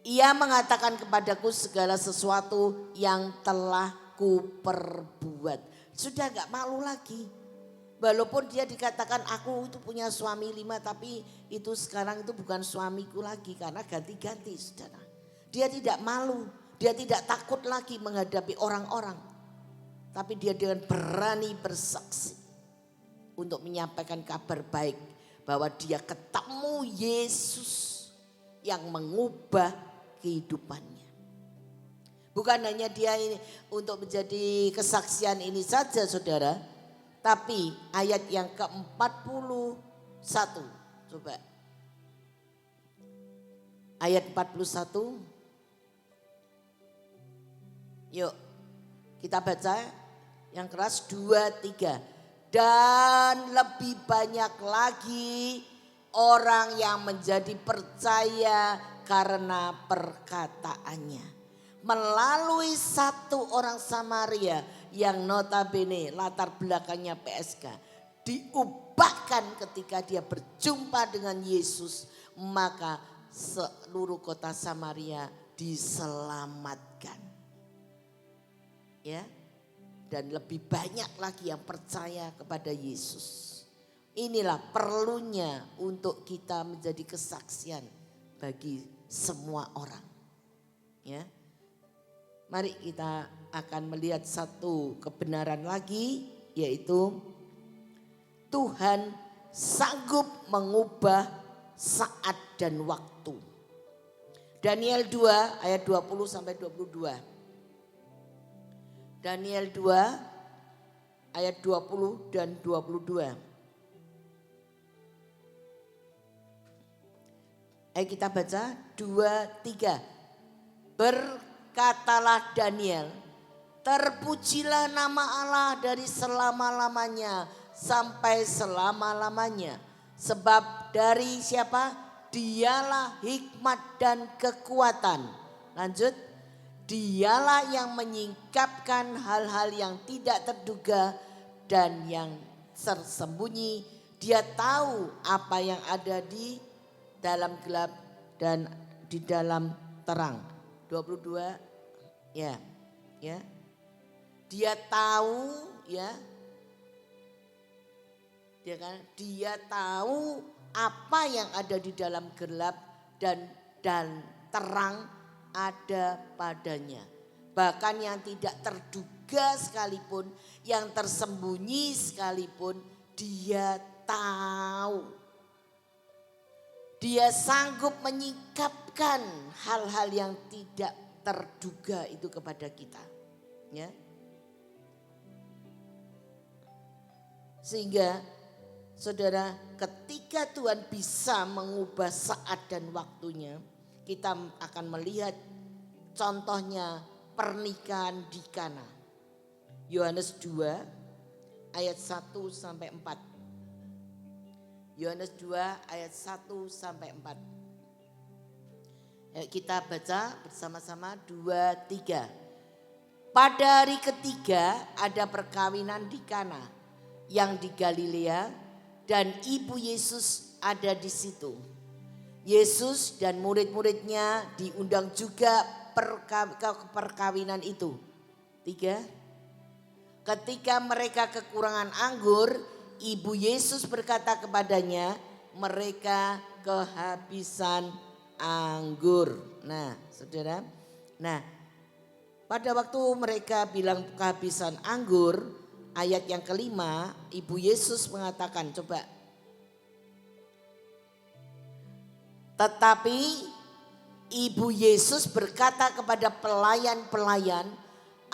Ia mengatakan kepadaku segala sesuatu yang telah kuperbuat. Sudah gak malu lagi. Walaupun dia dikatakan aku itu punya suami 5, tapi itu sekarang itu bukan suamiku lagi karena ganti-ganti saudara. Dia tidak malu, dia tidak takut lagi menghadapi orang-orang. Tapi dia dengan berani bersaksi untuk menyampaikan kabar baik bahwa dia ketemu Yesus yang mengubah kehidupannya. Bukan hanya dia ini untuk menjadi kesaksian ini saja saudara. Tapi ayat yang ke-41. Coba. Ayat 41. Yuk kita baca yang keras 2, 3. Dan lebih banyak lagi orang yang menjadi percaya karena perkataannya. Melalui satu orang Samaria yang notabene latar belakangnya PSK. Diubahkan ketika dia berjumpa dengan Yesus. Maka seluruh kota Samaria diselamatkan. Ya. Dan lebih banyak lagi yang percaya kepada Yesus. Inilah perlunya untuk kita menjadi kesaksian bagi semua orang. Ya. Mari kita akan melihat satu kebenaran lagi, yaitu Tuhan sanggup mengubah saat dan waktu. Daniel 2 ayat 20 sampai 22. Daniel 2 ayat 20 dan 22. Ayo kita baca 2, 3. Berkatalah Daniel, terpujilah nama Allah dari selama-lamanya sampai selama-lamanya. Sebab dari siapa? Dialah hikmat dan kekuatan. Lanjut. Dialah yang menyingkapkan hal-hal yang tidak terduga dan yang tersembunyi. Dia tahu apa yang ada di dalam gelap dan di dalam terang. 22 Ya, ya. Dia tahu ya. Dia tahu apa yang ada di dalam gelap dan terang ada padanya. Bahkan yang tidak terduga sekalipun, yang tersembunyi sekalipun, dia tahu. Dia sanggup menyingkapkan hal-hal yang tidak terduga itu kepada kita. Ya. Sehingga saudara, ketika Tuhan bisa mengubah saat dan waktunya, kita akan melihat contohnya pernikahan di Kana. Yohanes 2 ayat 1 sampai 4. Yohanes 2 ayat 1 sampai 4. Kita baca bersama-sama 2, 3. Pada hari ketiga ada perkawinan di Kana yang di Galilea dan ibu Yesus ada di situ. Yesus dan murid-muridnya diundang juga ke perkawinan itu. 3. Ketika mereka kekurangan anggur, ibu Yesus berkata kepadanya, mereka kehabisan anggur. Nah, saudara. Nah, pada waktu mereka bilang kehabisan anggur, ayat yang kelima, ibu Yesus mengatakan, coba. Tetapi ibu Yesus berkata kepada pelayan-pelayan,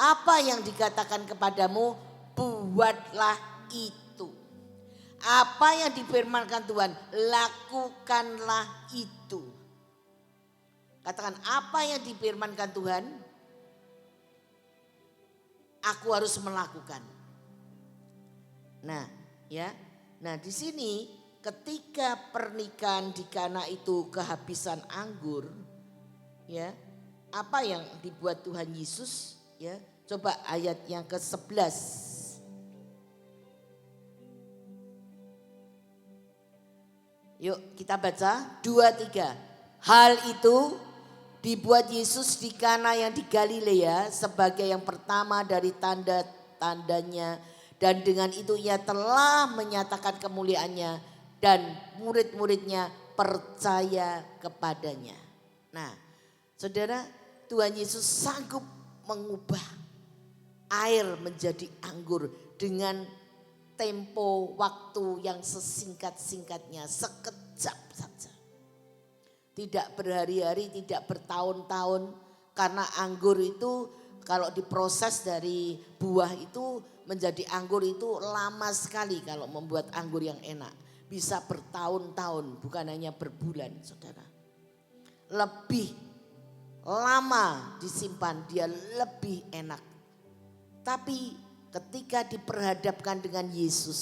apa yang dikatakan kepadamu, buatlah itu. Apa yang difirmankan Tuhan, lakukanlah itu. Katakan, apa yang difirmankan Tuhan, aku harus melakukan. Nah, ya. Nah, di sini ketika pernikahan di Kana itu kehabisan anggur, ya. Apa yang dibuat Tuhan Yesus, ya? Coba ayat yang ke-11. Yuk kita baca 2, 3. Hal itu dibuat Yesus di Kana yang di Galilea sebagai yang pertama dari tanda-tandanya. Dan dengan itu ia telah menyatakan kemuliaannya dan murid-muridnya percaya kepadanya. Nah, saudara, Tuhan Yesus sanggup mengubah air menjadi anggur dengan tempo waktu yang sesingkat-singkatnya, sekejap saja. Tidak berhari-hari, tidak bertahun-tahun, karena anggur itu kalau diproses dari buah itu menjadi anggur itu lama sekali kalau membuat anggur yang enak. Bisa bertahun-tahun, bukan hanya berbulan, saudara. Lebih lama disimpan, dia lebih enak. Tapi ketika diperhadapkan dengan Yesus,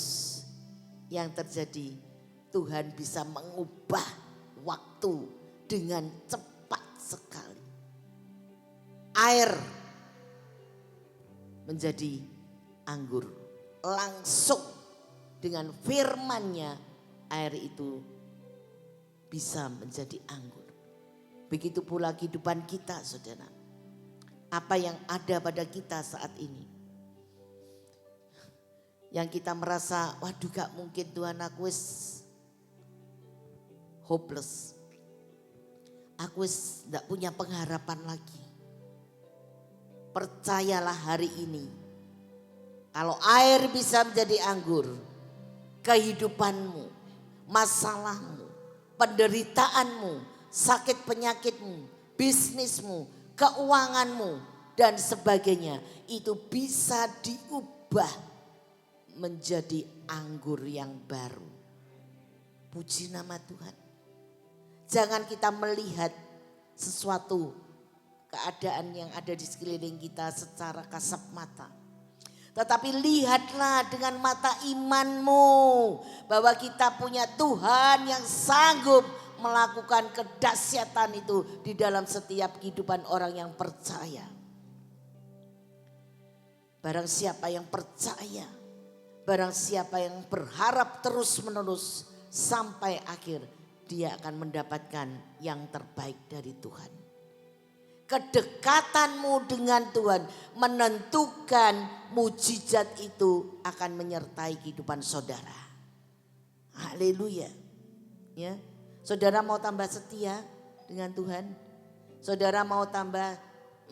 yang terjadi Tuhan bisa mengubah waktu dengan cepat sekali. Air menjadi anggur. Langsung dengan firman-Nya air itu bisa menjadi anggur. Begitu pula kehidupan kita, saudara. Apa yang ada pada kita saat ini. Yang kita merasa, waduh gak mungkin Tuhan, aku wis hopeless. Aku wis gak punya pengharapan lagi. Percayalah hari ini. Kalau air bisa menjadi anggur, kehidupanmu, masalahmu, penderitaanmu, sakit penyakitmu, bisnismu, keuanganmu dan sebagainya itu bisa diubah menjadi anggur yang baru. Puji nama Tuhan. Jangan kita melihat sesuatu keadaan yang ada di sekeliling kita secara kasat mata. Tetapi lihatlah dengan mata imanmu bahwa kita punya Tuhan yang sanggup melakukan kedahsyatan itu di dalam setiap kehidupan orang yang percaya. Barang siapa yang percaya, barang siapa yang berharap terus-menerus sampai akhir, dia akan mendapatkan yang terbaik dari Tuhan. kedekatanmu dengan Tuhan menentukan mujizat itu akan menyertai kehidupan saudara. Haleluya. Ya. Saudara mau tambah setia dengan Tuhan? Saudara mau tambah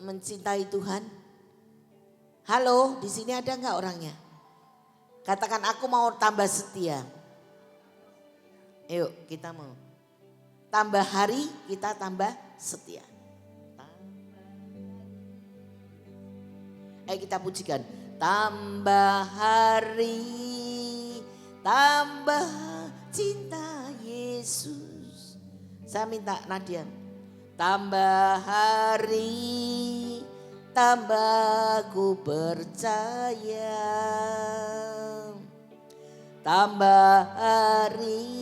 mencintai Tuhan? Halo, di sini ada enggak orangnya? Katakan aku mau tambah setia. Ayo kita mau. Tambah hari kita tambah setia. Ayo kita pujikan. Tambah hari, tambah cinta Yesus. Saya minta Nadia. Tambah hari, tambah ku percaya. Tambah hari,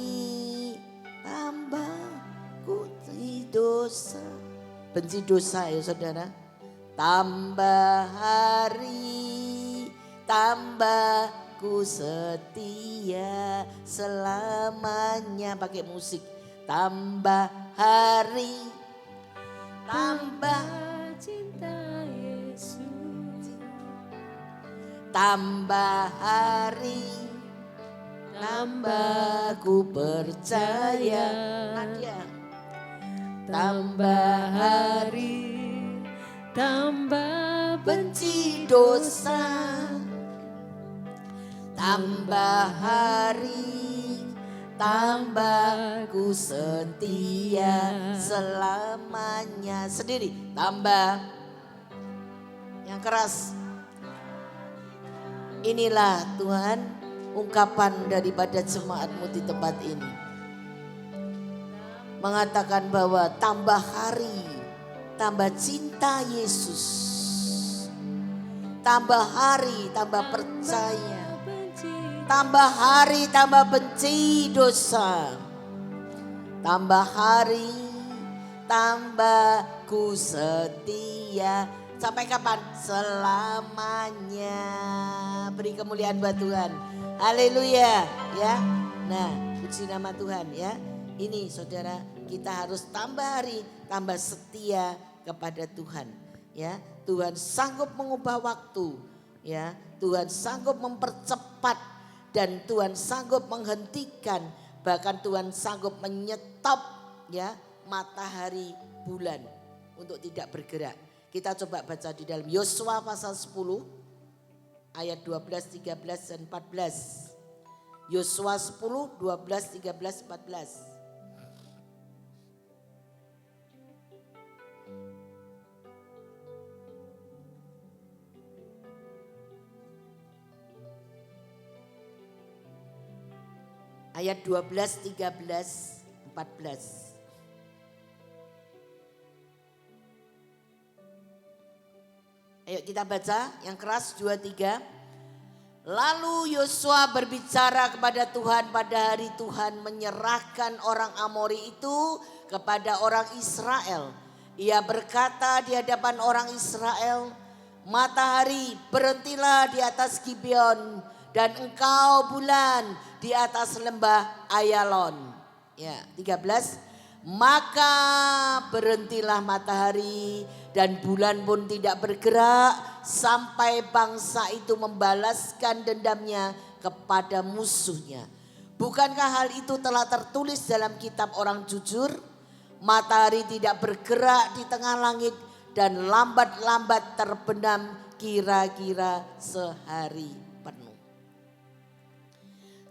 tambah ku dosa. Benci dosa ya saudara. Tambah hari, tambah ku setia selamanya. Pakai musik. Tambah hari, tambah cinta Yesus. Tambah hari, tambah ku percaya. Nadia. Tambah hari, tambah Benci dosa. Tambah hari, tambah ku setia selamanya. Sendiri, tambah. Yang keras. Inilah Tuhan ungkapan daripada jemaatmu di tempat ini. Mengatakan bahwa tambah hari, tambah cinta Yesus. Tambah hari, tambah percaya. Tambah hari, tambah benci dosa. Tambah hari, tambah ku setia. Sampai kapan? Selamanya. Beri kemuliaan buat Tuhan. Haleluya. Ya. Nah, puji nama Tuhan ya. Ini saudara, kita harus tambah hari, tambah setia kepada Tuhan. Ya, Tuhan sanggup mengubah waktu. Ya, Tuhan sanggup mempercepat dan Tuhan sanggup menghentikan, bahkan Tuhan sanggup menyetop ya matahari bulan untuk tidak bergerak. Kita coba baca di dalam Yosua pasal 10 ayat 12, 13 dan 14. Yosua 10, 12, 13, 14. Ayat 12, 13, 14. Ayo kita baca yang keras 2, 3. Lalu Yosua berbicara kepada Tuhan pada hari Tuhan menyerahkan orang Amori itu kepada orang Israel. Ia berkata di hadapan orang Israel, matahari berhentilah di atas Gibeon dan engkau bulan di atas lembah Ayalon. Ya, 13. Maka berhentilah matahari dan bulan pun tidak bergerak sampai bangsa itu membalaskan dendamnya kepada musuhnya. Bukankah hal itu telah tertulis dalam kitab orang jujur? Matahari tidak bergerak di tengah langit dan lambat-lambat terbenam kira-kira sehari penuh.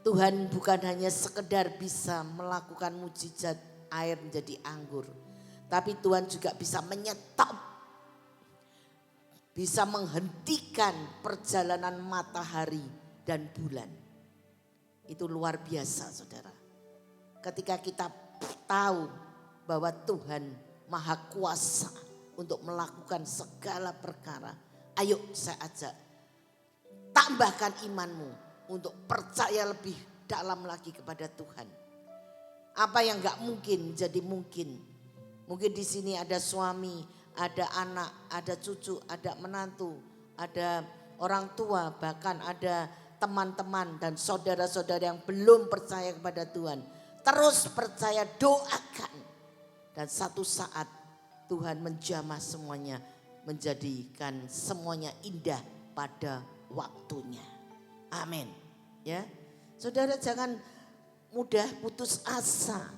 Tuhan bukan hanya sekedar bisa melakukan mujizat air menjadi anggur. Tapi Tuhan juga bisa menyetop, bisa menghentikan perjalanan matahari dan bulan. Itu luar biasa saudara. Ketika kita tahu bahwa Tuhan maha kuasa untuk melakukan segala perkara. Ayo saya ajak, tambahkan imanmu untuk percaya lebih dalam lagi kepada Tuhan. Apa yang gak mungkin jadi mungkin. Mungkin di sini ada suami, ada anak, ada cucu, ada menantu, ada orang tua, bahkan ada teman-teman dan saudara-saudara yang belum percaya kepada Tuhan. Terus percaya, doakan. Dan satu saat Tuhan menjamah semuanya, menjadikan semuanya indah pada waktunya. Amin. Ya, saudara jangan mudah putus asa.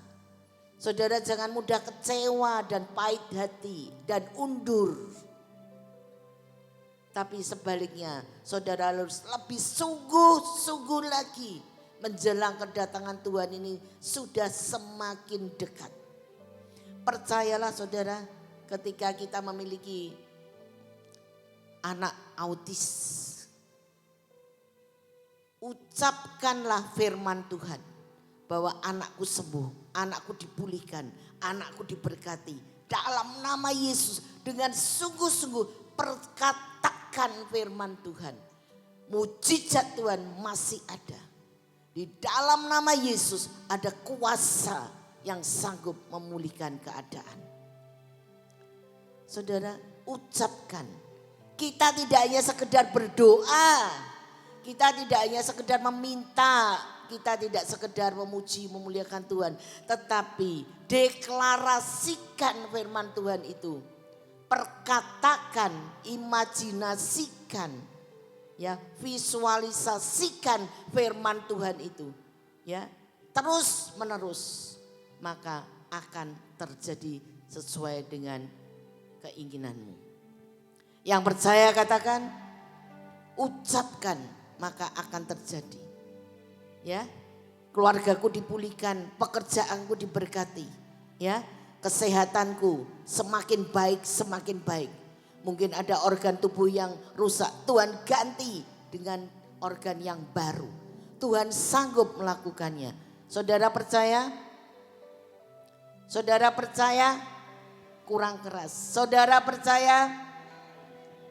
Saudara jangan mudah kecewa dan pahit hati dan undur. Tapi sebaliknya, saudara harus lebih sungguh-sungguh lagi. Menjelang kedatangan Tuhan ini sudah semakin dekat. Percayalah saudara, ketika kita memiliki anak autis, ucapkanlah firman Tuhan bahwa anakku sembuh, anakku dipulihkan, anakku diberkati. Dalam nama Yesus dengan sungguh-sungguh perkatakan firman Tuhan. Mujizat Tuhan masih ada. Di dalam nama Yesus ada kuasa yang sanggup memulihkan keadaan. Saudara, ucapkan. Kita tidak hanya sekedar berdoa. Kita tidak hanya sekedar meminta. Kita tidak sekedar memuji, memuliakan Tuhan. Tetapi deklarasikan firman Tuhan itu. Perkatakan, imajinasikan, ya, visualisasikan firman Tuhan itu, ya, terus menerus, maka akan terjadi sesuai dengan keinginanmu. Yang percaya katakan, ucapkan, maka akan terjadi. Ya, keluargaku dipulihkan, pekerjaanku diberkati, ya, kesehatanku semakin baik, semakin baik. Mungkin ada organ tubuh yang rusak, Tuhan ganti dengan organ yang baru. Tuhan sanggup melakukannya. Saudara percaya? Saudara percaya? Kurang keras. Saudara percaya?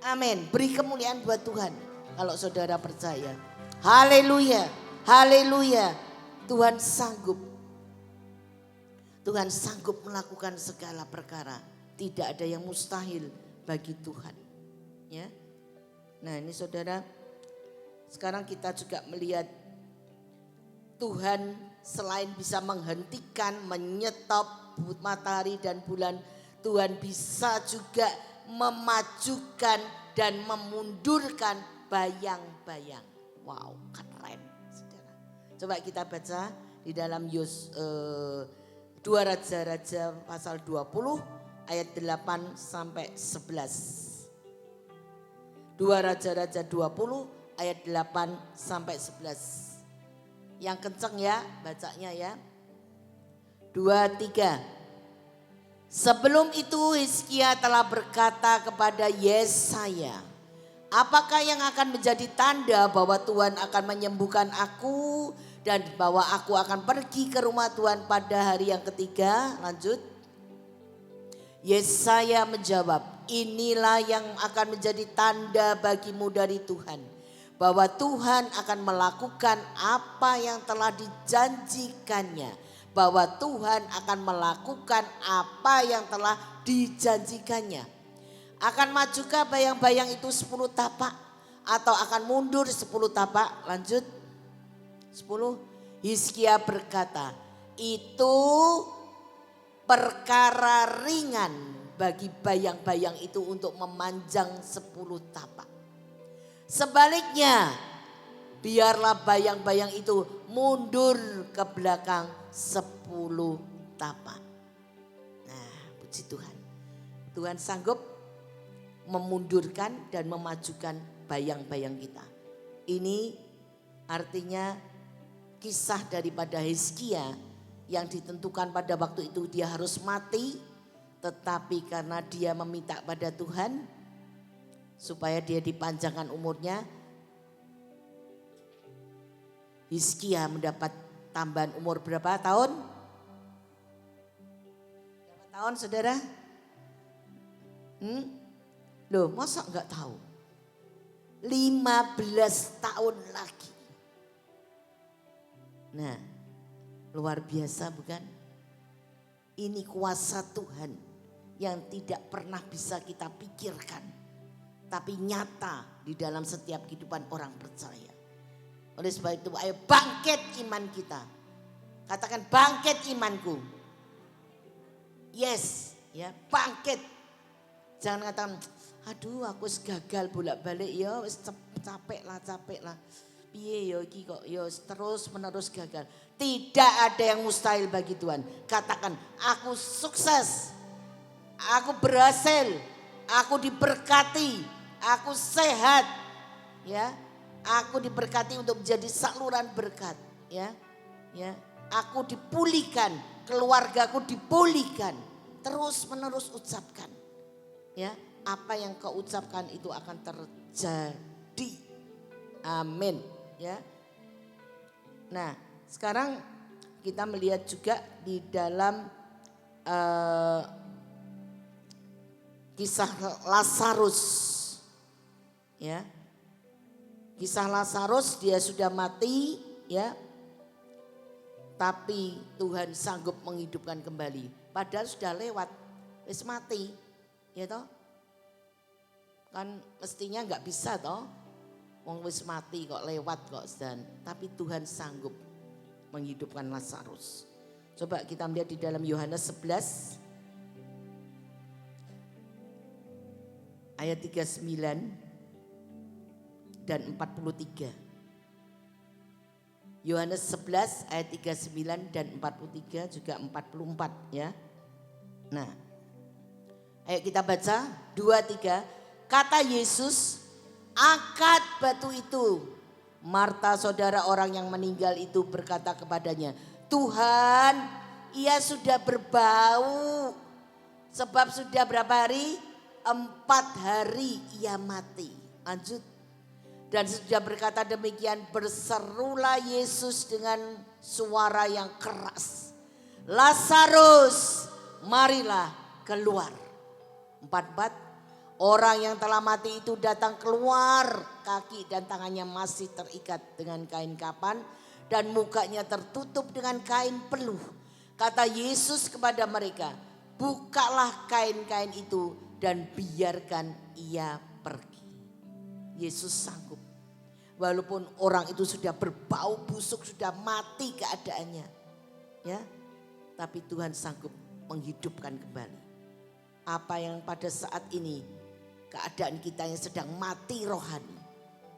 Amin. Beri kemuliaan buat Tuhan kalau saudara percaya. Haleluya. Haleluya. Tuhan sanggup. Tuhan sanggup melakukan segala perkara. Tidak ada yang mustahil bagi Tuhan. Ya. Nah, ini saudara, sekarang kita juga melihat Tuhan selain bisa menghentikan, menyetop matahari dan bulan, Tuhan bisa juga memajukan dan memundurkan bayang-bayang. Wow, keren saudara. Coba kita baca di dalam 2 Raja-Raja pasal 20 ayat 8 sampai 11. 2 Raja-Raja 20 ayat 8 sampai 11. Yang kenceng ya bacanya ya. 2, 3. Sebelum itu Hizkia telah berkata kepada Yesaya, apakah yang akan menjadi tanda bahwa Tuhan akan menyembuhkan aku dan bahwa aku akan pergi ke rumah Tuhan pada hari yang ketiga? Lanjut. Yesaya menjawab, inilah yang akan menjadi tanda bagimu dari Tuhan, bahwa Tuhan akan melakukan apa yang telah dijanjikannya, bahwa Tuhan akan melakukan apa yang telah dijanjikannya. Akan majukah bayang-bayang itu 10 tapak atau akan mundur 10 tapak? Lanjut. 10. Hizkia berkata, itu perkara ringan bagi bayang-bayang itu untuk memanjang 10 tapak. Sebaliknya, biarlah bayang-bayang itu mundur ke belakang 10 tapak. Nah, puji Tuhan. Tuhan sanggup memundurkan dan memajukan bayang-bayang kita. Ini artinya kisah daripada Hizkia yang ditentukan pada waktu itu dia harus mati, tetapi karena dia meminta pada Tuhan supaya dia dipanjangkan umurnya, Hizkia mendapat tambahan umur berapa tahun? Berapa tahun saudara? Loh masa enggak tahu? 15 tahun lagi. Nah, luar biasa bukan? Ini kuasa Tuhan yang tidak pernah bisa kita pikirkan. Tapi nyata di dalam setiap kehidupan orang percaya. Oleh sebab itu ayo bangkit iman kita. Katakan bangkit imanku. Yes, Ya, bangkit. Jangan katakan, aduh aku gagal bolak-balik ya, capek lah. Piye ya iki kok ya terus menerus gagal. Tidak ada yang mustahil bagi Tuhan. Katakan, aku sukses. Aku berhasil. Aku diberkati. Aku sehat. Ya. Aku diberkati untuk menjadi saluran berkat, ya. Ya. Aku dipulihkan, keluargaku dipulihkan. Terus menerus ucapkan. Ya, apa yang kau ucapkan itu akan terjadi. Amin, ya. Nah, sekarang kita melihat juga di dalam kisah Lazarus. Ya. Kisah Lazarus, dia sudah mati, ya. Tapi Tuhan sanggup menghidupkan kembali. Padahal sudah lewat, wis mati. Ya toh? Kan mestinya nggak bisa toh. Wong wis mati kok lewat kok dan tapi Tuhan sanggup menghidupkan Lazarus. Coba kita melihat di dalam Yohanes 11 ayat 39 dan 43. Yohanes 11 ayat 39 dan 43 juga 44 ya. Nah, ayo kita baca 2-3. Kata Yesus, angkat batu itu. Marta saudara orang yang meninggal itu berkata kepadanya, Tuhan, ia sudah berbau. Sebab sudah berapa hari? 4 hari ia mati. Lanjut. Dan sudah berkata demikian berserulah Yesus dengan suara yang keras. Lazarus, marilah keluar. 44, orang yang telah mati itu datang keluar, kaki dan tangannya masih terikat dengan kain kapan dan mukanya tertutup dengan kain peluh. Kata Yesus kepada mereka, bukalah kain-kain itu dan biarkan ia pergi. Yesus sanggup. Walaupun orang itu sudah berbau busuk, sudah mati keadaannya. Ya, tapi Tuhan sanggup menghidupkan kembali. Apa yang pada saat ini keadaan kita yang sedang mati rohani,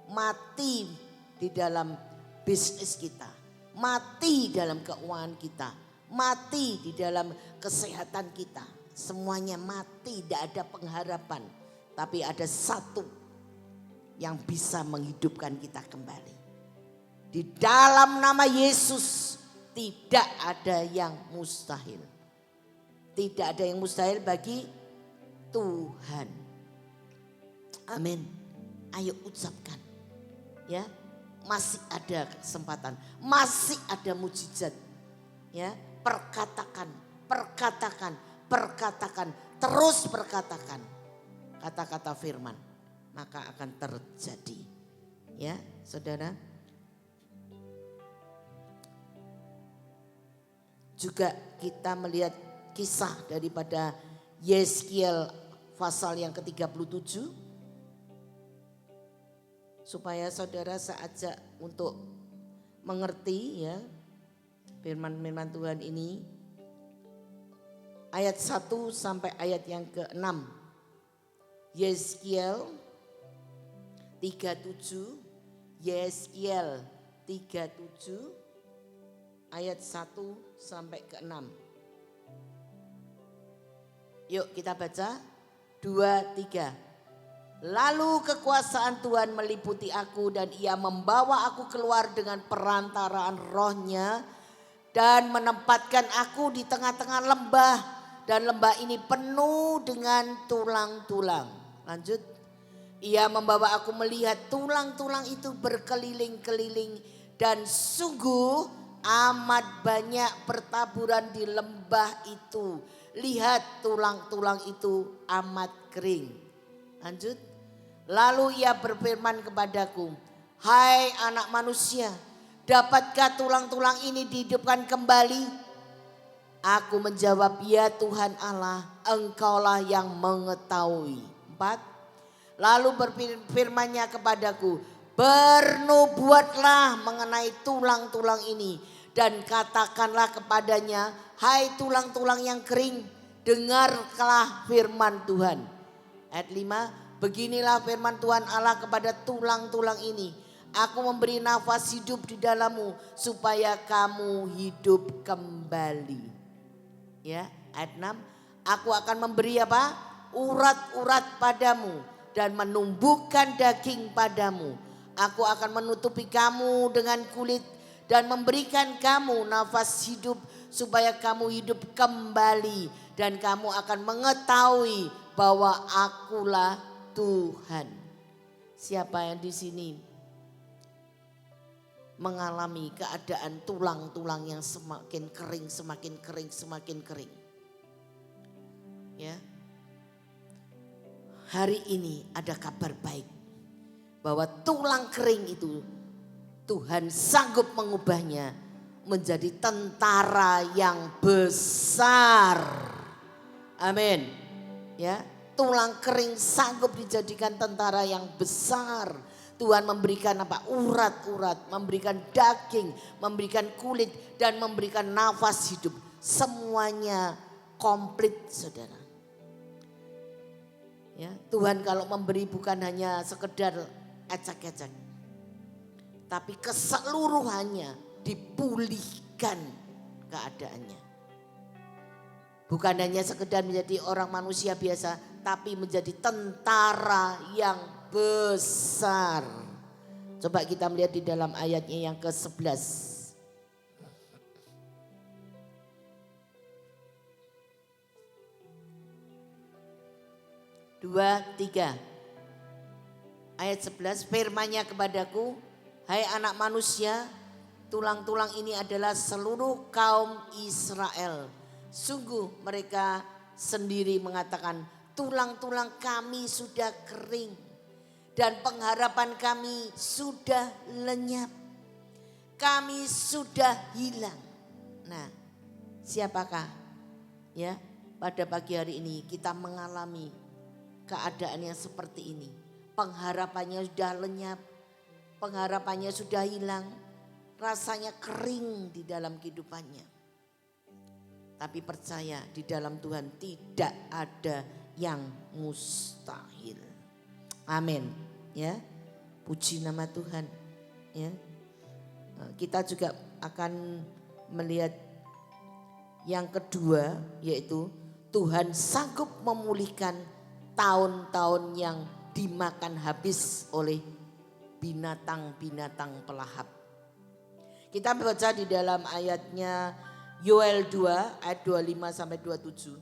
mati di dalam bisnis kita, mati dalam keuangan kita, mati di dalam kesehatan kita, semuanya mati, tidak ada pengharapan. Tapi ada satu yang bisa menghidupkan kita kembali. Di dalam nama Yesus tidak ada yang mustahil. Tidak ada yang mustahil bagi Tuhan. Amin. Ayo ucapkan. Ya, masih ada kesempatan, masih ada mujizat. Ya, perkatakan, terus perkatakan kata-kata firman, maka akan terjadi. Ya, saudara. Juga kita melihat kisah daripada Yeskiel pasal yang ke-37. Supaya saudara saya ajak untuk mengerti ya firman-firman Tuhan ini. Ayat 1 sampai ayat yang ke-6. Yeskiel 37. Yeskiel 37 ayat 1 sampai ke-6. Yuk kita baca 2-3. Lalu kekuasaan Tuhan meliputi aku dan ia membawa aku keluar dengan perantaraan rohnya dan menempatkan aku di tengah-tengah lembah dan lembah ini penuh dengan tulang-tulang. Lanjut. Ia membawa aku melihat tulang-tulang itu berkeliling-keliling dan sungguh amat banyak pertaburan di lembah itu. Lihat tulang-tulang itu amat kering. Lanjut. Lalu ia berfirman kepadaku, hai anak manusia, dapatkah tulang-tulang ini dihidupkan kembali? Aku menjawab, ya Tuhan Allah, engkaulah yang mengetahui. 4. Lalu berfirmannya kepadaku, bernubuatlah mengenai tulang-tulang ini dan katakanlah kepadanya, hai tulang-tulang yang kering dengarlah firman Tuhan. Ayat 5, beginilah firman Tuhan Allah kepada tulang-tulang ini. Aku memberi nafas hidup di dalammu supaya kamu hidup kembali. Ya, ayat 6, aku akan memberi apa? Urat-urat padamu dan menumbuhkan daging padamu. Aku akan menutupi kamu dengan kulit dan memberikan kamu nafas hidup supaya kamu hidup kembali dan kamu akan mengetahui bahwa akulah Tuhan. Siapa yang di sini mengalami keadaan tulang-tulang yang semakin kering, semakin kering, semakin kering? Ya. Hari ini ada kabar baik bahwa tulang kering itu Tuhan sanggup mengubahnya menjadi tentara yang besar. Amin. Ya, tulang kering sanggup dijadikan tentara yang besar. Tuhan memberikan apa? Urat-urat, memberikan daging, memberikan kulit dan memberikan nafas hidup. Semuanya komplit, Saudara. Ya, Tuhan kalau memberi bukan hanya sekedar ecek-ecek, tapi keseluruhannya dipulihkan keadaannya. Bukan hanya sekedar menjadi orang manusia biasa, tapi menjadi tentara yang besar. Coba kita melihat di dalam ayatnya yang ke-11. 2, 3. Ayat 11, firman-Nya kepadaku, hai anak manusia, tulang-tulang ini adalah seluruh kaum Israel. Sungguh mereka sendiri mengatakan, tulang-tulang kami sudah kering dan pengharapan kami sudah lenyap. Kami sudah hilang. Nah, siapakah ya pada pagi hari ini kita mengalami keadaan yang seperti ini? Pengharapannya sudah lenyap, pengharapannya sudah hilang, rasanya kering di dalam kehidupannya. Tapi percaya di dalam Tuhan tidak ada yang mustahil. Amin. Ya, puji nama Tuhan. Ya, kita juga akan melihat yang kedua, yaitu Tuhan sanggup memulihkan tahun-tahun yang dimakan habis oleh binatang-binatang pelahap. Kita baca di dalam ayatnya Yoel 2 ayat 25 sampai 27.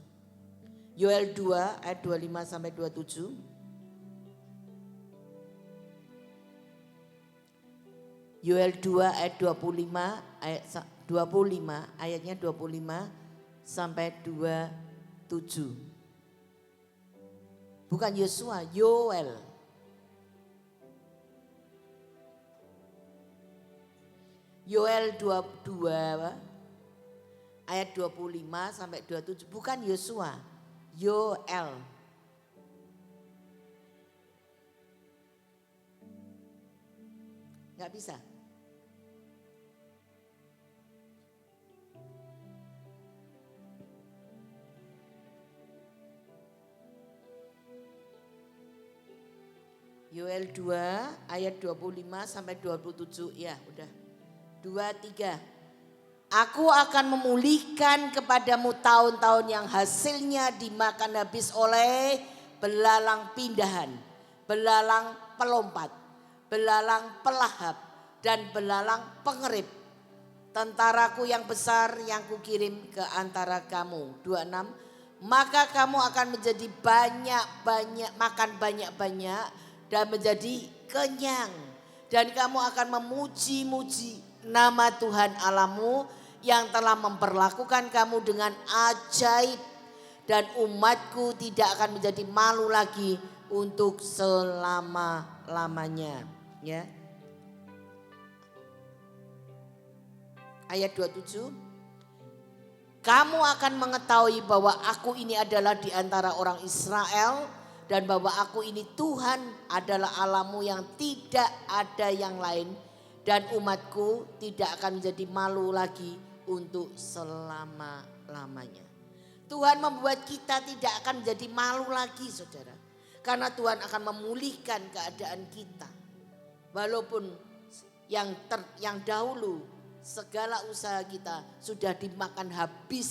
Yoel 2 ayat 25 sampai 27. Yoel 2 ayat 25 ayatnya 25 sampai 27. Bukan Yosua, Yoel. Yoel 22 ayat 25 sampai 27. Bukan Yosua, Yoel. Gak bisa. Yoel 2 ayat 25 sampai 27. Ya udah. 2, 3. Aku akan memulihkan kepadamu tahun-tahun yang hasilnya dimakan habis oleh belalang pindahan, belalang pelompat, belalang pelahap, dan belalang pengerip. Tentaraku yang besar yang kukirim ke antara kamu. 26. Maka kamu akan menjadi banyak-banyak, makan banyak-banyak dan menjadi kenyang. Dan kamu akan memuji-muji nama Tuhan Allahmu yang telah memperlakukan kamu dengan ajaib. Dan umatku tidak akan menjadi malu lagi untuk selama-lamanya. Ya. Ayat 27. Kamu akan mengetahui bahwa aku ini adalah di antara orang Israel. Dan bahwa aku ini Tuhan adalah Allahmu yang tidak ada yang lain. Dan umatku tidak akan menjadi malu lagi untuk selama-lamanya. Tuhan membuat kita tidak akan menjadi malu lagi, saudara. Karena Tuhan akan memulihkan keadaan kita. Walaupun yang dahulu segala usaha kita sudah dimakan habis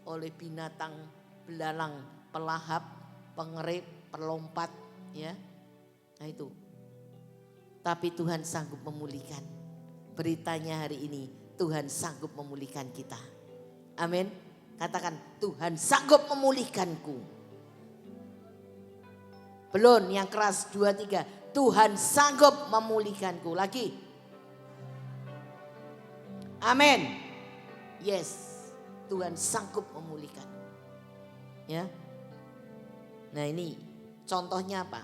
oleh binatang, belalang, pelahap, pengerip, pelompat, ya. Nah itu. Tapi Tuhan sanggup memulihkan. Beritanya hari ini, Tuhan sanggup memulihkan kita. Amin. Katakan, Tuhan sanggup memulihkanku. Belum, yang keras 2, 3. Tuhan sanggup memulihkanku. Lagi. Amin. Yes, Tuhan sanggup memulihkan. Ya. Nah ini contohnya apa?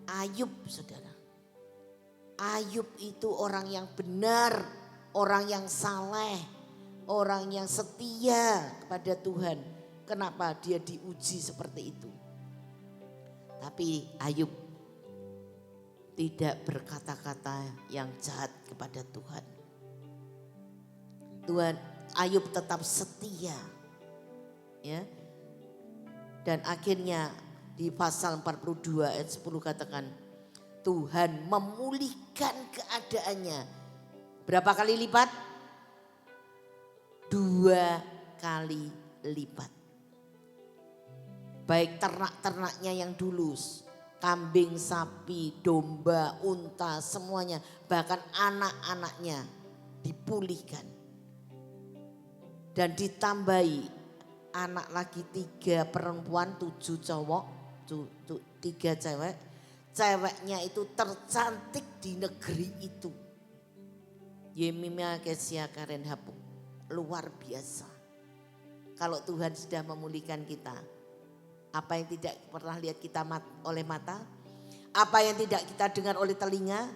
Ayub, saudara. Ayub itu orang yang benar, orang yang saleh, orang yang setia kepada Tuhan. Kenapa dia diuji seperti itu? Tapi Ayub tidak berkata-kata yang jahat kepada Tuhan. Ayub tetap setia. Ya. Dan akhirnya di pasal 42 ayat 10 katakan, Tuhan memulihkan keadaannya. Berapa kali lipat? 2 kali lipat. Baik ternak-ternaknya yang dulu, kambing, sapi, domba, unta, semuanya. Bahkan anak-anaknya dipulihkan. Dan ditambahi anak lagi 3 perempuan, 7 cowok, 3 cewek. Ceweknya itu tercantik di negeri itu. Yemimia Kesia Karen Hapuk. Luar biasa. Kalau Tuhan sudah memulihkan kita. Apa yang tidak pernah lihat kita oleh mata. Apa yang tidak kita dengar oleh telinga.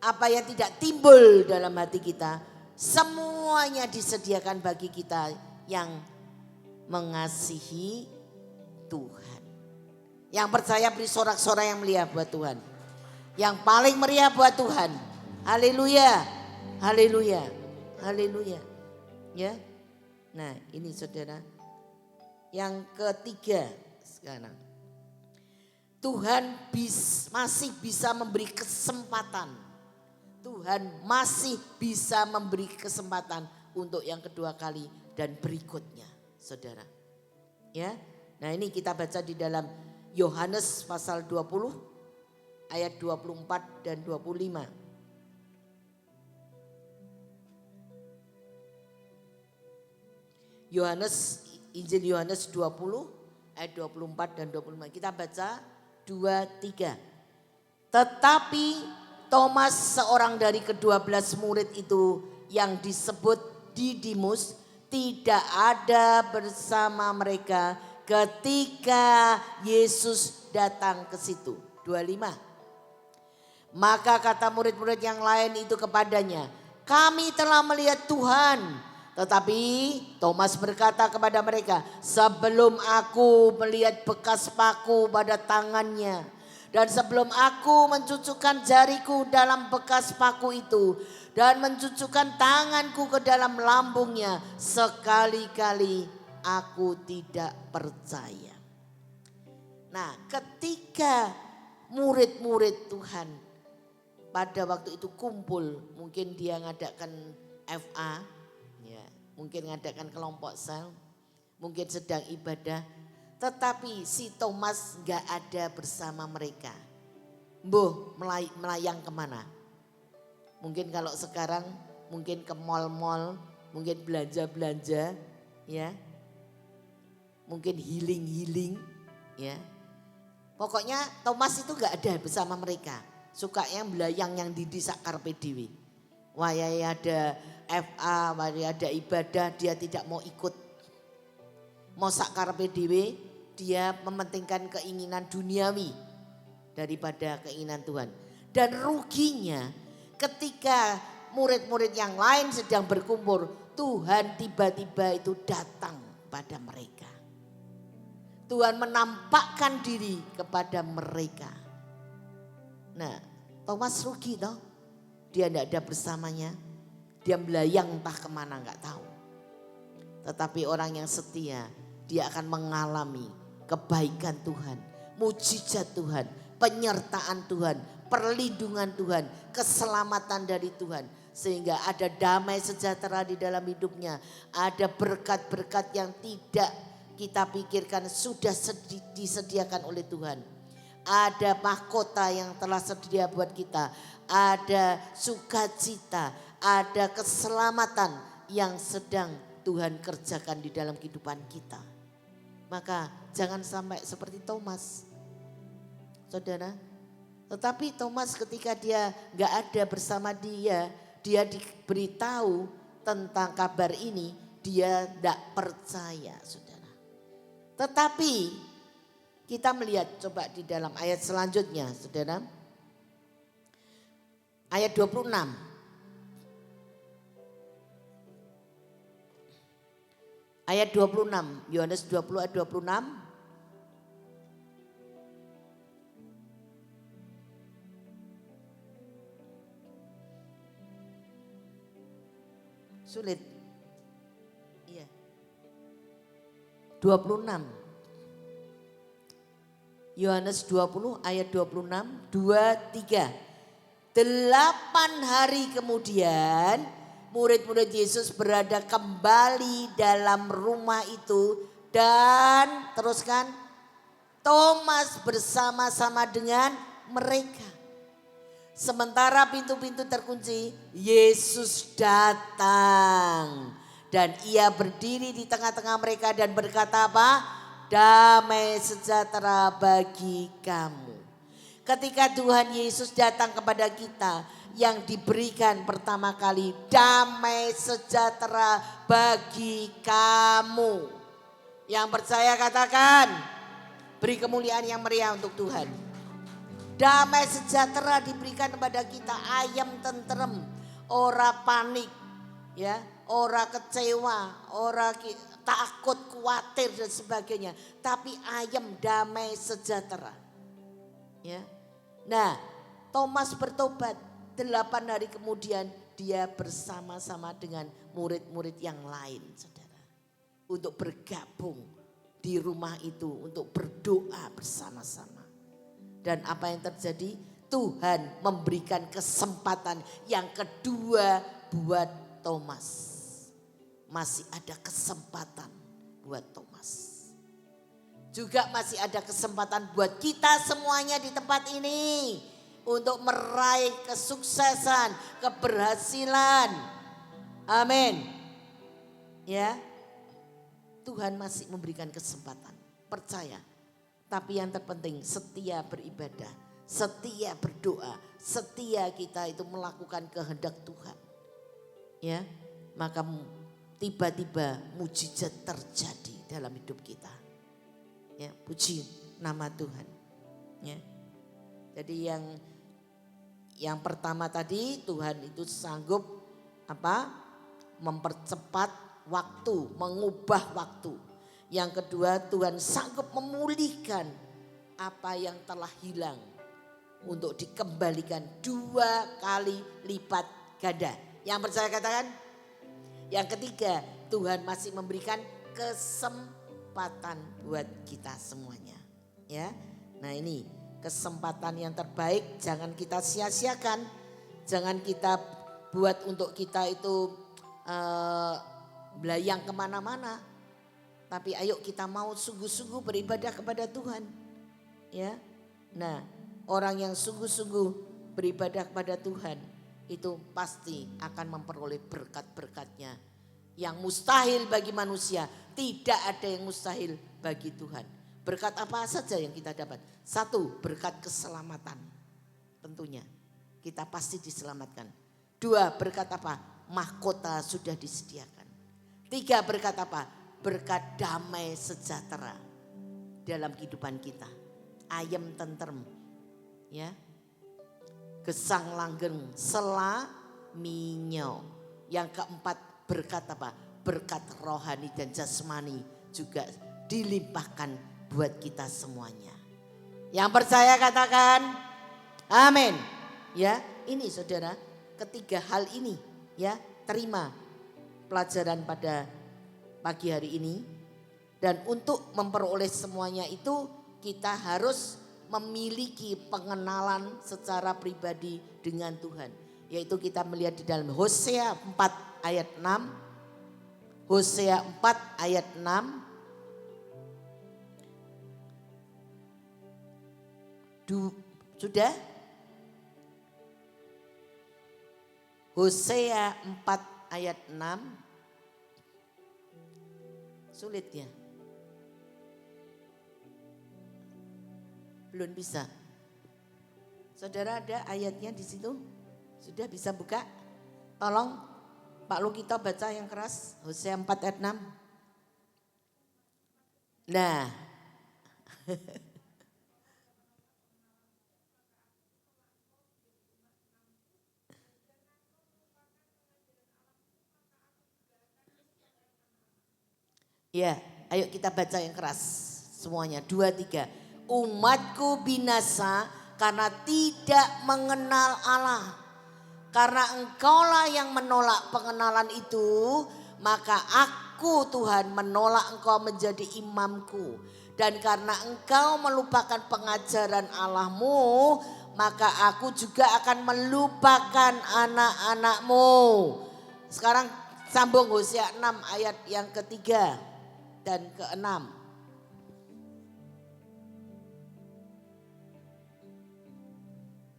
Apa yang tidak timbul dalam hati kita. Semuanya disediakan bagi kita yang mengasihi Tuhan. Yang percaya beri sorak-sorai yang meriah buat Tuhan. Yang paling meriah buat Tuhan. Haleluya. Haleluya. Haleluya. Ya. Nah, ini saudara. Yang ketiga sekarang. Tuhan masih bisa memberi kesempatan. Tuhan masih bisa memberi kesempatan untuk yang kedua kali dan berikutnya, saudara. Ya. Nah, ini kita baca di dalam Yohanes pasal 20 ayat 24 dan 25. Injil Yohanes 20 ayat 24 dan 25. Kita baca 2, 3. Tetapi Thomas, seorang dari ke-12 murid itu yang disebut Didimus, tidak ada bersama mereka ketika Yesus datang ke situ. 25. Maka kata murid-murid yang lain itu kepadanya, kami telah melihat Tuhan. Tetapi Thomas berkata kepada mereka, sebelum aku melihat bekas paku pada tangannya, dan sebelum aku mencucukkan jariku dalam bekas paku itu, dan mencucukkan tanganku ke dalam lambungnya, sekali-kali aku tidak percaya. Nah, ketika murid-murid Tuhan pada waktu itu kumpul, mungkin dia ngadakan FA, ya, mungkin ngadakan kelompok sel, mungkin sedang ibadah, tetapi si Thomas gak ada bersama mereka. Mbuh, melayang kemana? Mungkin kalau sekarang mungkin ke mall-mall, mungkin belanja-belanja, ya. Mungkin healing, ya. Pokoknya Thomas itu gak ada bersama mereka. Sukanya belayang yang di desa Karpe Dewi. Wayai ada FA, wayai ada ibadah, dia tidak mau ikut. Mau sak Karpe Dewi, dia mementingkan keinginan duniawi daripada keinginan Tuhan. Dan ruginya ketika murid-murid yang lain sedang berkumpul, Tuhan tiba-tiba itu datang pada mereka. Tuhan menampakkan diri kepada mereka. Nah, Thomas rugi toh. Dia tidak ada bersamanya. Dia melayang entah kemana, nggak tahu. Tetapi orang yang setia, dia akan mengalami kebaikan Tuhan, mujizat Tuhan, penyertaan Tuhan, perlindungan Tuhan, keselamatan dari Tuhan. Sehingga ada damai sejahtera di dalam hidupnya. Ada berkat-berkat yang tidak kita pikirkan sudah disediakan oleh Tuhan. Ada mahkota yang telah sedia buat kita. Ada sukacita, ada keselamatan yang sedang Tuhan kerjakan di dalam kehidupan kita. Maka jangan sampai seperti Thomas, saudara. Tetapi Thomas ketika dia gak ada bersama dia diberitahu tentang kabar ini, dia tidak percaya, saudara. Tetapi kita melihat coba di dalam ayat selanjutnya, saudara. Ayat 26. Ayat 26, Yohanes 20 ayat 26. Sulit. Iya. 26. Yohanes 20 ayat 26, 2, 3. 8 hari kemudian murid-murid Yesus berada kembali dalam rumah itu dan teruskan Thomas bersama-sama dengan mereka. Sementara pintu-pintu terkunci, Yesus datang dan ia berdiri di tengah-tengah mereka dan berkata apa? Damai sejahtera bagi kamu. Ketika Tuhan Yesus datang kepada kita, yang diberikan pertama kali damai sejahtera bagi kamu. Yang percaya katakan, beri kemuliaan yang meriah untuk Tuhan. Damai sejahtera diberikan kepada kita, ayam tentrem, ora panik, ya, ora kecewa, ora takut, khawatir dan sebagainya, tapi ayam damai sejahtera. Ya. Nah, Thomas bertobat, 8 hari kemudian dia bersama-sama dengan murid-murid yang lain, saudara, untuk bergabung di rumah itu untuk berdoa bersama-sama. Dan apa yang terjadi? Tuhan memberikan kesempatan yang kedua buat Thomas. Masih ada kesempatan buat Thomas. Juga masih ada kesempatan buat kita semuanya di tempat ini. Untuk meraih kesuksesan, keberhasilan. Amin. Ya, Tuhan masih memberikan kesempatan. Percaya. Tapi yang terpenting setia beribadah, setia berdoa, setia kita itu melakukan kehendak Tuhan. Ya, maka tiba-tiba mujizat terjadi dalam hidup kita. Ya, puji nama Tuhan. Ya. Jadi yang pertama tadi, Tuhan itu sanggup mempercepat waktu, mengubah waktu. Yang kedua, Tuhan sanggup memulihkan apa yang telah hilang untuk dikembalikan 2 kali lipat ganda. Yang percaya katakan. Yang ketiga, Tuhan masih memberikan kesempatan buat kita semuanya. Ya, nah ini kesempatan yang terbaik, jangan kita sia-siakan, jangan kita buat untuk kita itu belayang kemana-mana. Tapi ayo kita mau sungguh-sungguh beribadah kepada Tuhan. Ya. Nah, orang yang sungguh-sungguh beribadah kepada Tuhan itu pasti akan memperoleh berkat-berkatnya. Yang mustahil bagi manusia, tidak ada yang mustahil bagi Tuhan. Berkat apa saja yang kita dapat? 1, berkat keselamatan. Tentunya kita pasti diselamatkan. 2, berkat apa? Mahkota sudah disediakan. 3, berkat apa? Berkat damai sejahtera dalam kehidupan kita. Ayam tentrem, ya, gesang langgeng selaminyo. Yang keempat, berkat apa? Berkat rohani dan jasmani juga dilimpahkan buat kita semuanya. Yang percaya katakan amin. Ya, ini saudara, ketiga hal ini, ya, terima pelajaran pada pagi hari ini. Dan untuk memperoleh semuanya itu kita harus memiliki pengenalan secara pribadi dengan Tuhan. Yaitu kita melihat di dalam Hosea 4 ayat 6. Hosea 4 ayat 6. Sudah? Hosea 4 ayat 6. Sulit ya? Belum bisa. Saudara ada ayatnya di situ? Sudah bisa buka? Tolong Pak Lukito baca yang keras. Hosea 4 ayat 6. Nah. Ya, ayo kita baca yang keras semuanya. 2, 3. Umatku binasa karena tidak mengenal Allah. Karena engkaulah yang menolak pengenalan itu, maka aku Tuhan menolak engkau menjadi imamku. Dan karena engkau melupakan pengajaran Allahmu, maka aku juga akan melupakan anak-anakmu. Sekarang sambung Hosea 6 ayat yang ketiga dan ke-6.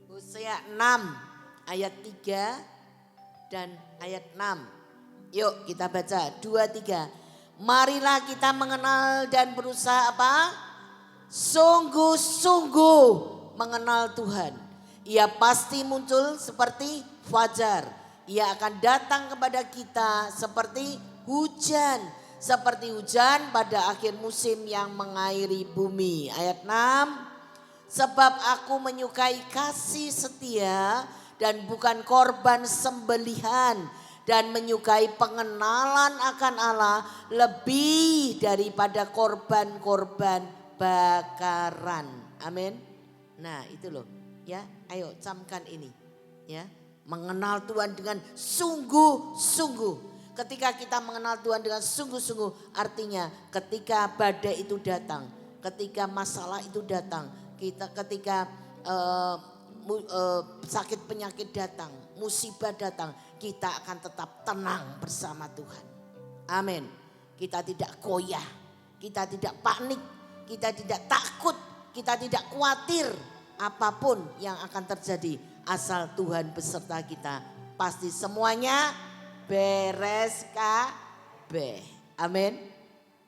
Hosea 6 ayat 3 dan ayat 6. Yuk kita baca 2, 3. Marilah kita mengenal dan berusaha apa? Sungguh-sungguh mengenal Tuhan. Ia pasti muncul seperti fajar. Ia akan datang kepada kita seperti hujan. Seperti hujan pada akhir musim yang mengairi bumi. Ayat 6. Sebab aku menyukai kasih setia dan bukan korban sembelihan. Dan menyukai pengenalan akan Allah lebih daripada korban-korban bakaran. Amin. Nah itu loh ya, ayo camkan ini ya. Mengenal Tuhan dengan sungguh-sungguh. Ketika kita mengenal Tuhan dengan sungguh-sungguh artinya ketika badai itu datang, ketika masalah itu datang, ketika sakit penyakit datang, musibah datang, kita akan tetap tenang bersama Tuhan. Amin. Kita tidak goyah, kita tidak panik, kita tidak takut, kita tidak khawatir apapun yang akan terjadi. Asal Tuhan beserta kita, pasti semuanya beres kabeh. Amin.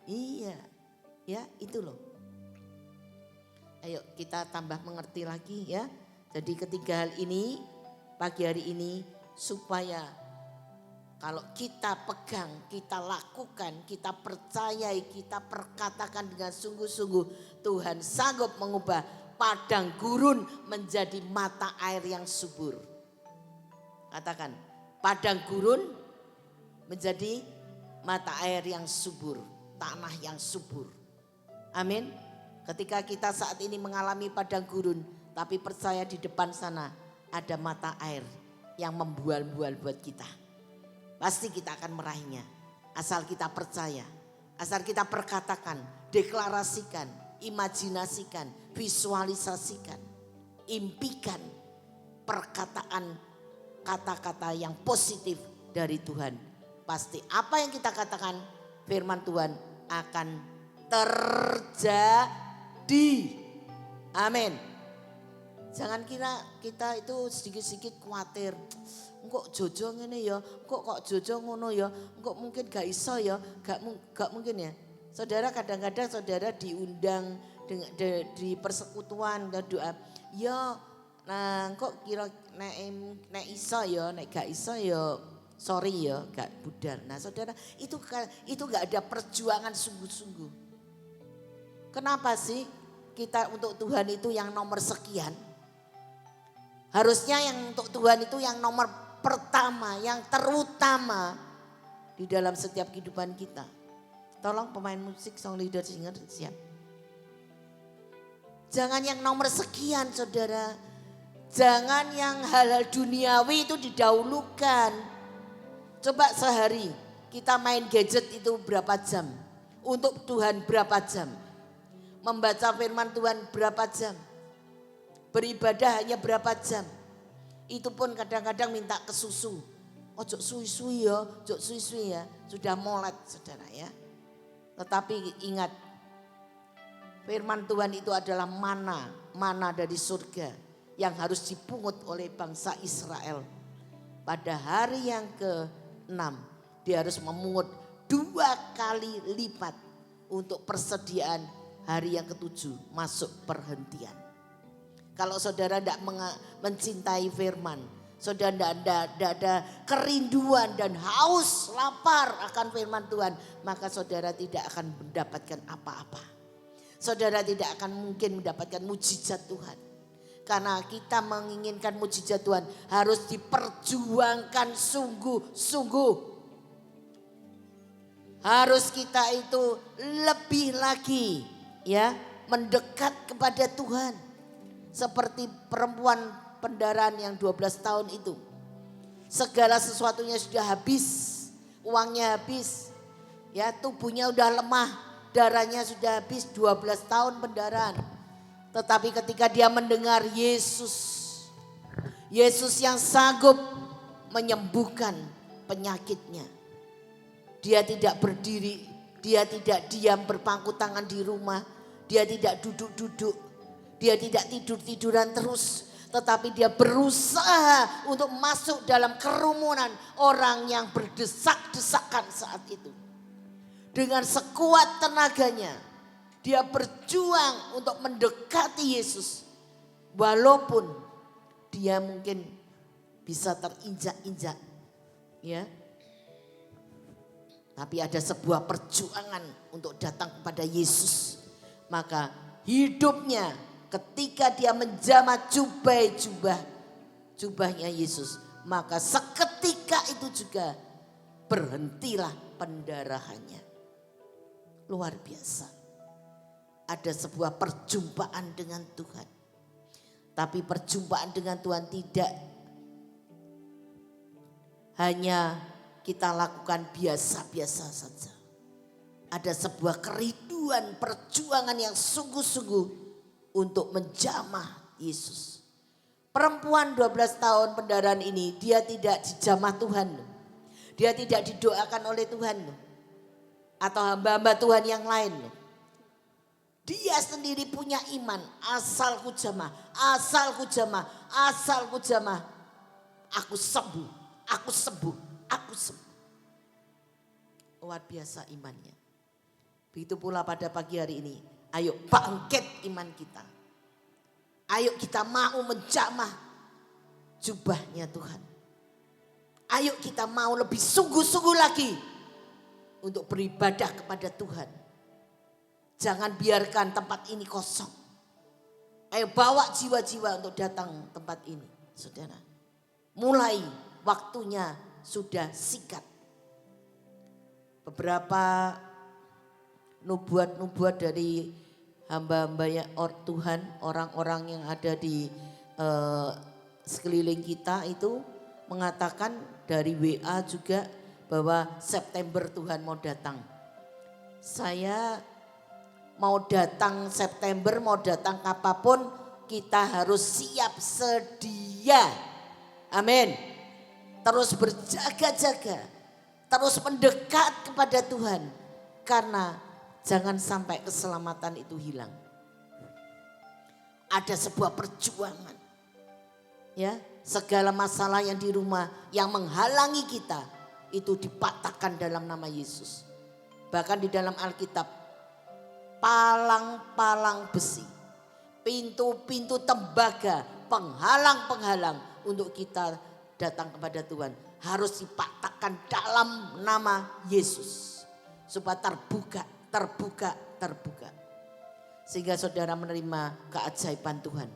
Iya, ya itu loh. Ayo kita tambah mengerti lagi ya. Jadi ketiga hal ini pagi hari ini supaya kalau kita pegang, kita lakukan, kita percayai, kita perkatakan dengan sungguh-sungguh, Tuhan sanggup mengubah padang gurun menjadi mata air yang subur. Katakan, padang gurun menjadi mata air yang subur, tanah yang subur. Amin. Ketika kita saat ini mengalami padang gurun, tapi percaya di depan sana ada mata air yang membual-bual buat kita. Pasti kita akan meraihnya. Asal kita percaya, asal kita perkatakan, deklarasikan, imajinasikan, visualisasikan, impikan perkataan kata-kata yang positif dari Tuhan. Pasti apa yang kita katakan firman Tuhan akan terjadi. Amin. Jangan kira kita itu sedikit-sedikit khawatir. Kok Jojo ngene ya, kok Jojo ngono ya, kok mungkin gak iso ya, gak mungkin ya. Saudara kadang-kadang saudara diundang di persekutuan doa. Ya, nah kok kira nek iso ya, nek gak iso ya sorry ya, gak budar. Nah saudara itu gak ada perjuangan sungguh-sungguh. Kenapa sih kita untuk Tuhan itu yang nomor sekian? Harusnya yang untuk Tuhan itu yang nomor pertama, yang terutama di dalam setiap kehidupan kita. Tolong pemain musik, song leader, singer siap. Jangan yang nomor sekian saudara. Jangan yang hal-hal duniawi itu didahulukan. Coba sehari kita main gadget itu berapa jam? untuk Tuhan berapa jam? Membaca firman Tuhan berapa jam? Beribadah hanya berapa jam? Itu pun kadang-kadang minta ke susu. Ojo suwi-suwi ya, ojo suwi-suwi ya. Sudah molet saudara ya. Tetapi ingat, firman Tuhan itu adalah mana dari surga yang harus dipungut oleh bangsa Israel. Pada hari yang ke-6 dia harus memungut 2 kali lipat untuk persediaan hari yang ke-7 masuk perhentian. Kalau saudara tidak mencintai firman, saudara tidak ada kerinduan dan haus, lapar akan firman Tuhan, maka saudara tidak akan mendapatkan apa-apa. Saudara tidak akan mungkin mendapatkan mujizat Tuhan. Karena kita menginginkan mujizat Tuhan harus diperjuangkan sungguh-sungguh. Harus kita itu lebih lagi ya mendekat kepada Tuhan. Seperti perempuan pendaraan yang 12 tahun itu. Segala sesuatunya sudah habis, uangnya habis. Ya, tubuhnya udah lemah, darahnya sudah habis 12 tahun pendarahan. Tetapi ketika dia mendengar Yesus yang sanggup menyembuhkan penyakitnya. Dia tidak berdiri, dia tidak diam berpangku tangan di rumah, dia tidak duduk-duduk, dia tidak tidur-tiduran terus. Tetapi dia berusaha untuk masuk dalam kerumunan orang yang berdesak-desakan saat itu. Dengan sekuat tenaganya, dia berjuang untuk mendekati Yesus. Walaupun dia mungkin bisa terinjak-injak. Ya. Tapi ada sebuah perjuangan untuk datang kepada Yesus. Maka hidupnya ketika dia menjamah jubahnya Yesus. Maka seketika itu juga berhentilah pendarahannya. Luar biasa. Ada sebuah perjumpaan dengan Tuhan. Tapi perjumpaan dengan Tuhan tidak hanya kita lakukan biasa-biasa saja. Ada sebuah kerinduan perjuangan yang sungguh-sungguh untuk menjamah Yesus. Perempuan 12 tahun pendarahan ini dia tidak dijamah Tuhan. Dia tidak didoakan oleh Tuhan. Atau hamba-hamba Tuhan yang lain. Dia sendiri punya iman. Asal ku jamah. Aku sembuh. Luar biasa imannya. Begitu pula pada pagi hari ini. Ayo bangkit iman kita. Ayo kita mau menjamah jubahnya Tuhan. Ayo kita mau lebih sungguh-sungguh lagi untuk beribadah kepada Tuhan. Jangan biarkan tempat ini kosong. Ayo bawa jiwa-jiwa untuk datang tempat ini, saudara. Mulai waktunya sudah singkat. Beberapa nubuat-nubuat dari hamba-hamba Tuhan, orang-orang yang ada di sekeliling kita itu mengatakan dari WA juga bahwa September Tuhan mau datang. Saya mau datang September, mau datang apapun, kita harus siap sedia. Amin. Terus berjaga-jaga, terus mendekat kepada Tuhan. Karena jangan sampai keselamatan itu hilang. Ada sebuah perjuangan. Ya, segala masalah yang di rumah yang menghalangi kita itu dipatahkan dalam nama Yesus. Bahkan di dalam Alkitab, palang-palang besi, pintu-pintu tembaga, penghalang-penghalang untuk kita datang kepada Tuhan harus dipatahkan dalam nama Yesus. Supaya terbuka. Sehingga saudara menerima keajaiban Tuhan.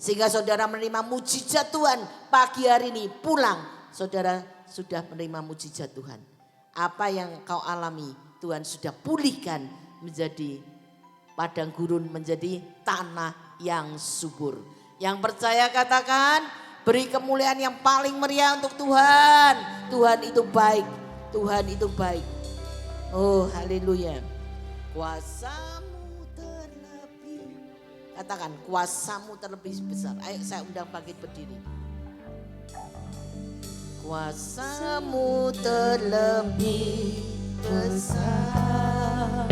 Sehingga saudara menerima mujizat Tuhan. Pagi hari ini pulang, saudara sudah menerima mujizat Tuhan. Apa yang kau alami, Tuhan sudah pulihkan menjadi padang gurun, menjadi tanah yang subur. Yang percaya katakan, beri kemuliaan yang paling meriah untuk Tuhan. Tuhan itu baik. Oh haleluya. Kuasamu terlebih. Katakan, kuasamu terlebih besar. Ayo saya undang bangkit berdiri. Kuasamu terlebih besar,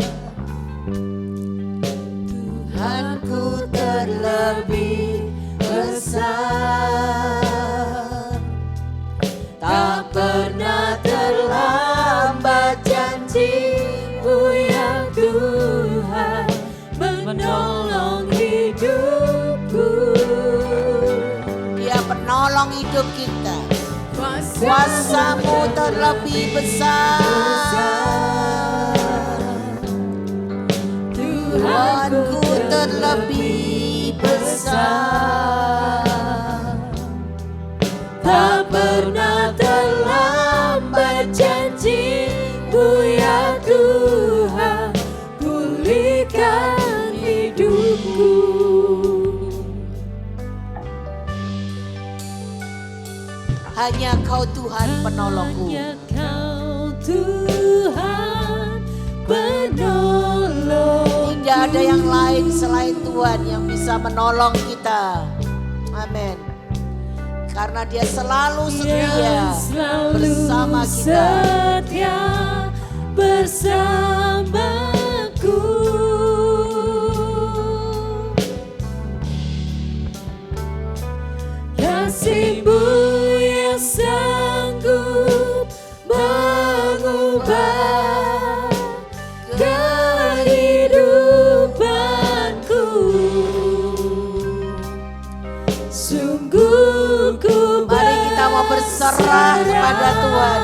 Tuhanku terlebih besar. Tak pernah terlambat janji-Mu ya Tuhan, menolong hidupku. Dia penolong hidup kita. Kuasamu terlebih besar, Tuhanku terlebih besar. Tak pernah terlambat janji-Mu ya Tuhan, pulihkan hidupku. Hanya Kau Tuhan penolongku. Hanya Kau Tuhan penolong. Tidak ada yang lain selain Tuhan yang bisa menolong kita. Amin. Karena Dia selalu setia bersama kita. Setia bersamaku. Kasih-Mu yang sanggup mengubah kehidupanku. Sungguh ku Mari kita mau berserah kepada Tuhan.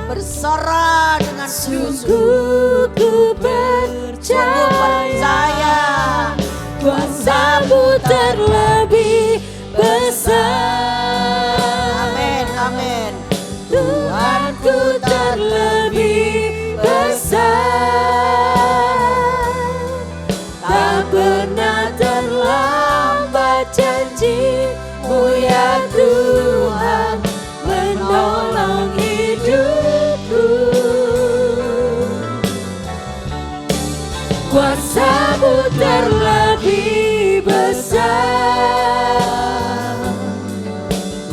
Berserah dengan sungguh ku percaya kuasa-Mu terlebih besar. Amin, amin. Tuhanku terlebih besar. Tak pernah terlambat janji-Mu ya Tuhan, menolong hidupku. Kuasa-Mu terlebih besar,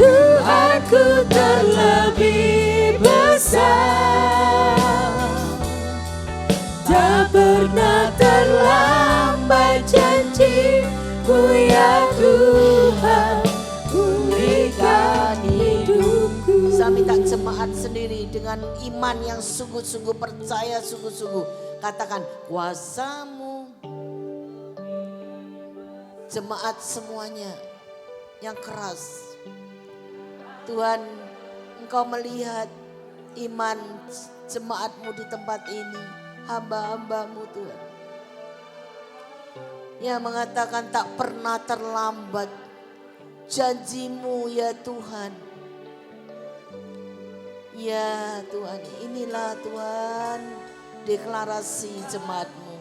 Tuhanku terlebih besar. Tak pernah terlambat janji-Mu ya Tuhan, pulihkan hidupku. Bisa minta jemaat sendiri dengan iman yang sungguh-sungguh percaya sungguh-sungguh. Katakan, kuasa-Mu. Jemaat semuanya yang keras. Tuhan, Engkau melihat iman jemaat-Mu di tempat ini. Hamba-hamba-Mu Tuhan. Yang mengatakan tak pernah terlambat janji-Mu ya Tuhan. Ya Tuhan, inilah Tuhan deklarasi jemaat-Mu.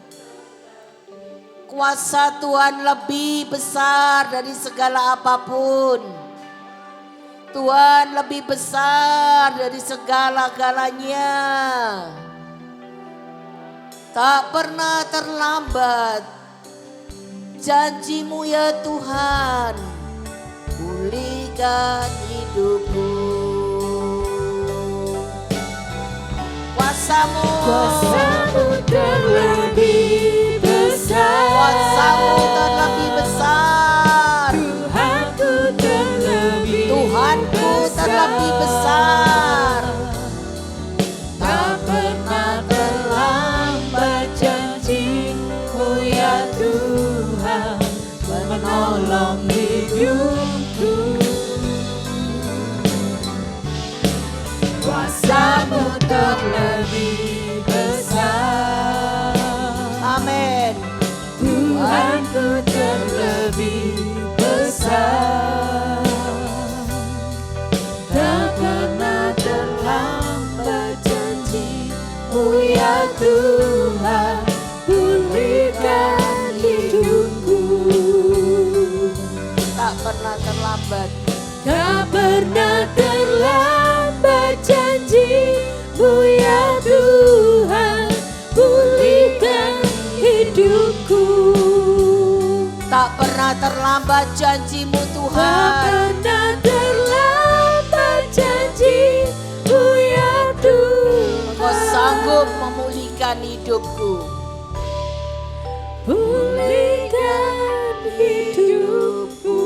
Kuasa Tuhan lebih besar dari segala apapun. Tuhan lebih besar dari segala-galanya. Tak pernah terlambat janji-Mu ya Tuhan, pulihkan hidupku. Kuasa-Mu, Kuasa-Mu terlebih besar, kuasa-Mu terlebih besar. Tuhanku terlebih besar. Tak pernah terlambat janji-Mu ya Tuhan, menolong hidupku. Kuasa-Mu terlebih besar. Amin. Tuhanku terlebih besar. Tak pernah terlambat janji-Mu ya Tuhan, pulihkan hidupku. Tak pernah terlambat. Tak pernah terlambat janji-Mu ya Tuhan, pulihkan terlambat janjimu Tuhan. pernah terlambat janjimu ya Tuhan. Engkau sanggup memulihkan hidupku. Pulihkan hidupku.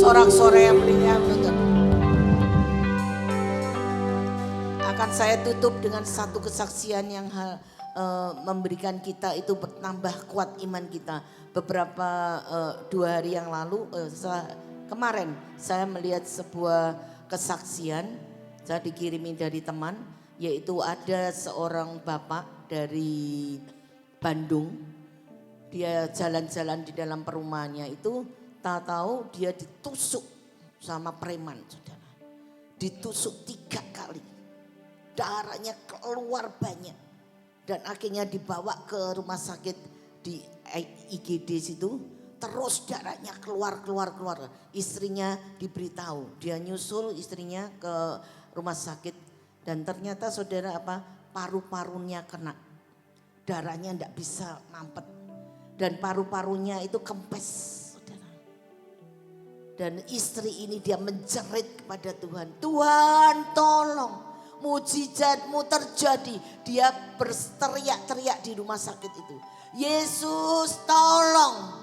Sorak-sorai yang meriah Tuhan. Akan saya tutup dengan satu kesaksian yang memberikan kita itu bertambah kuat iman kita. Beberapa 2 hari yang lalu, kemarin saya melihat sebuah kesaksian, saya dikirimi dari teman, yaitu ada seorang bapak dari Bandung. Dia jalan-jalan di dalam perumahannya itu, tak tahu dia ditusuk sama preman, saudara. Ditusuk 3 kali, darahnya keluar banyak. Dan akhirnya dibawa ke rumah sakit di IGD situ, terus darahnya keluar. Istrinya diberitahu, dia nyusul istrinya ke rumah sakit. Dan ternyata saudara paru-parunya kena, darahnya tidak bisa mampet. Dan paru-parunya itu kempes, saudara. Dan istri ini dia menjerit kepada Tuhan, Tuhan tolong, mujizatmu terjadi. Dia berteriak-teriak di rumah sakit itu, Yesus tolong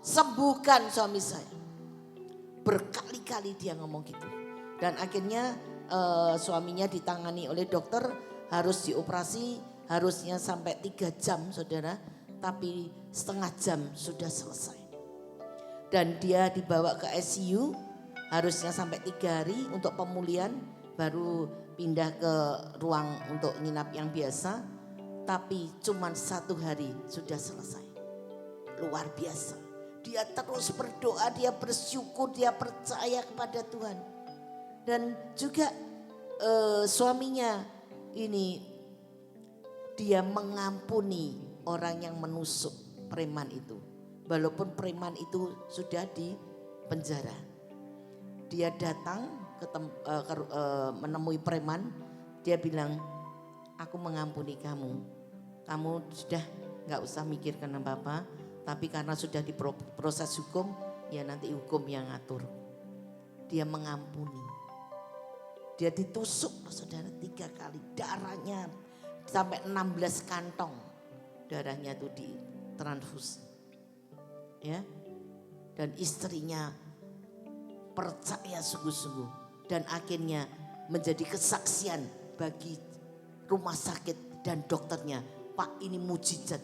sembuhkan suami saya. Berkali-kali dia ngomong gitu. Dan akhirnya suaminya ditangani oleh dokter, harus dioperasi, harusnya sampai 3 jam saudara. Tapi setengah jam sudah selesai. Dan dia dibawa ke ICU, harusnya sampai 3 hari untuk pemulihan, baru pindah ke ruang untuk nginap yang biasa. Tapi cuma 1 hari sudah selesai. Luar biasa. Dia terus berdoa, dia bersyukur, dia percaya kepada Tuhan. Dan juga suaminya ini, dia mengampuni orang yang menusuk preman itu. Walaupun preman itu sudah di penjara. Dia datang menemui preman, dia bilang, aku mengampuni kamu. Kamu sudah gak usah mikirkan apa-apa, tapi karena sudah diproses hukum, ya nanti hukum yang ngatur. Dia mengampuni. Dia ditusuk saudara 3 kali, darahnya sampai 16 kantong. Darahnya itu ditransfusi. Ya. Dan istrinya percaya sungguh-sungguh. Dan akhirnya menjadi kesaksian bagi rumah sakit dan dokternya. Pak, ini mujizat.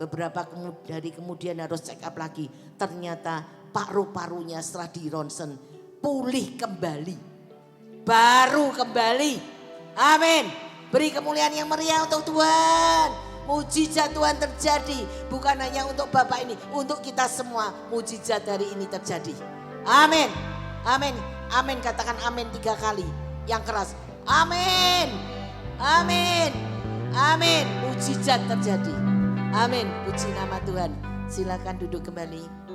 Beberapa hari kemudian harus check up lagi. Ternyata paru-parunya setelah di ronsen pulih kembali. Baru kembali. Amin. Beri kemuliaan yang meriah untuk Tuhan. Mujizat Tuhan terjadi. Bukan hanya untuk Bapak ini. Untuk kita semua mujizat hari ini terjadi. Amin. Amin. Amin. Katakan amin 3 kali. Yang keras. Amin. Amin. Amin. Mujizat terjadi. Amin. Puji nama Tuhan. Silakan duduk kembali.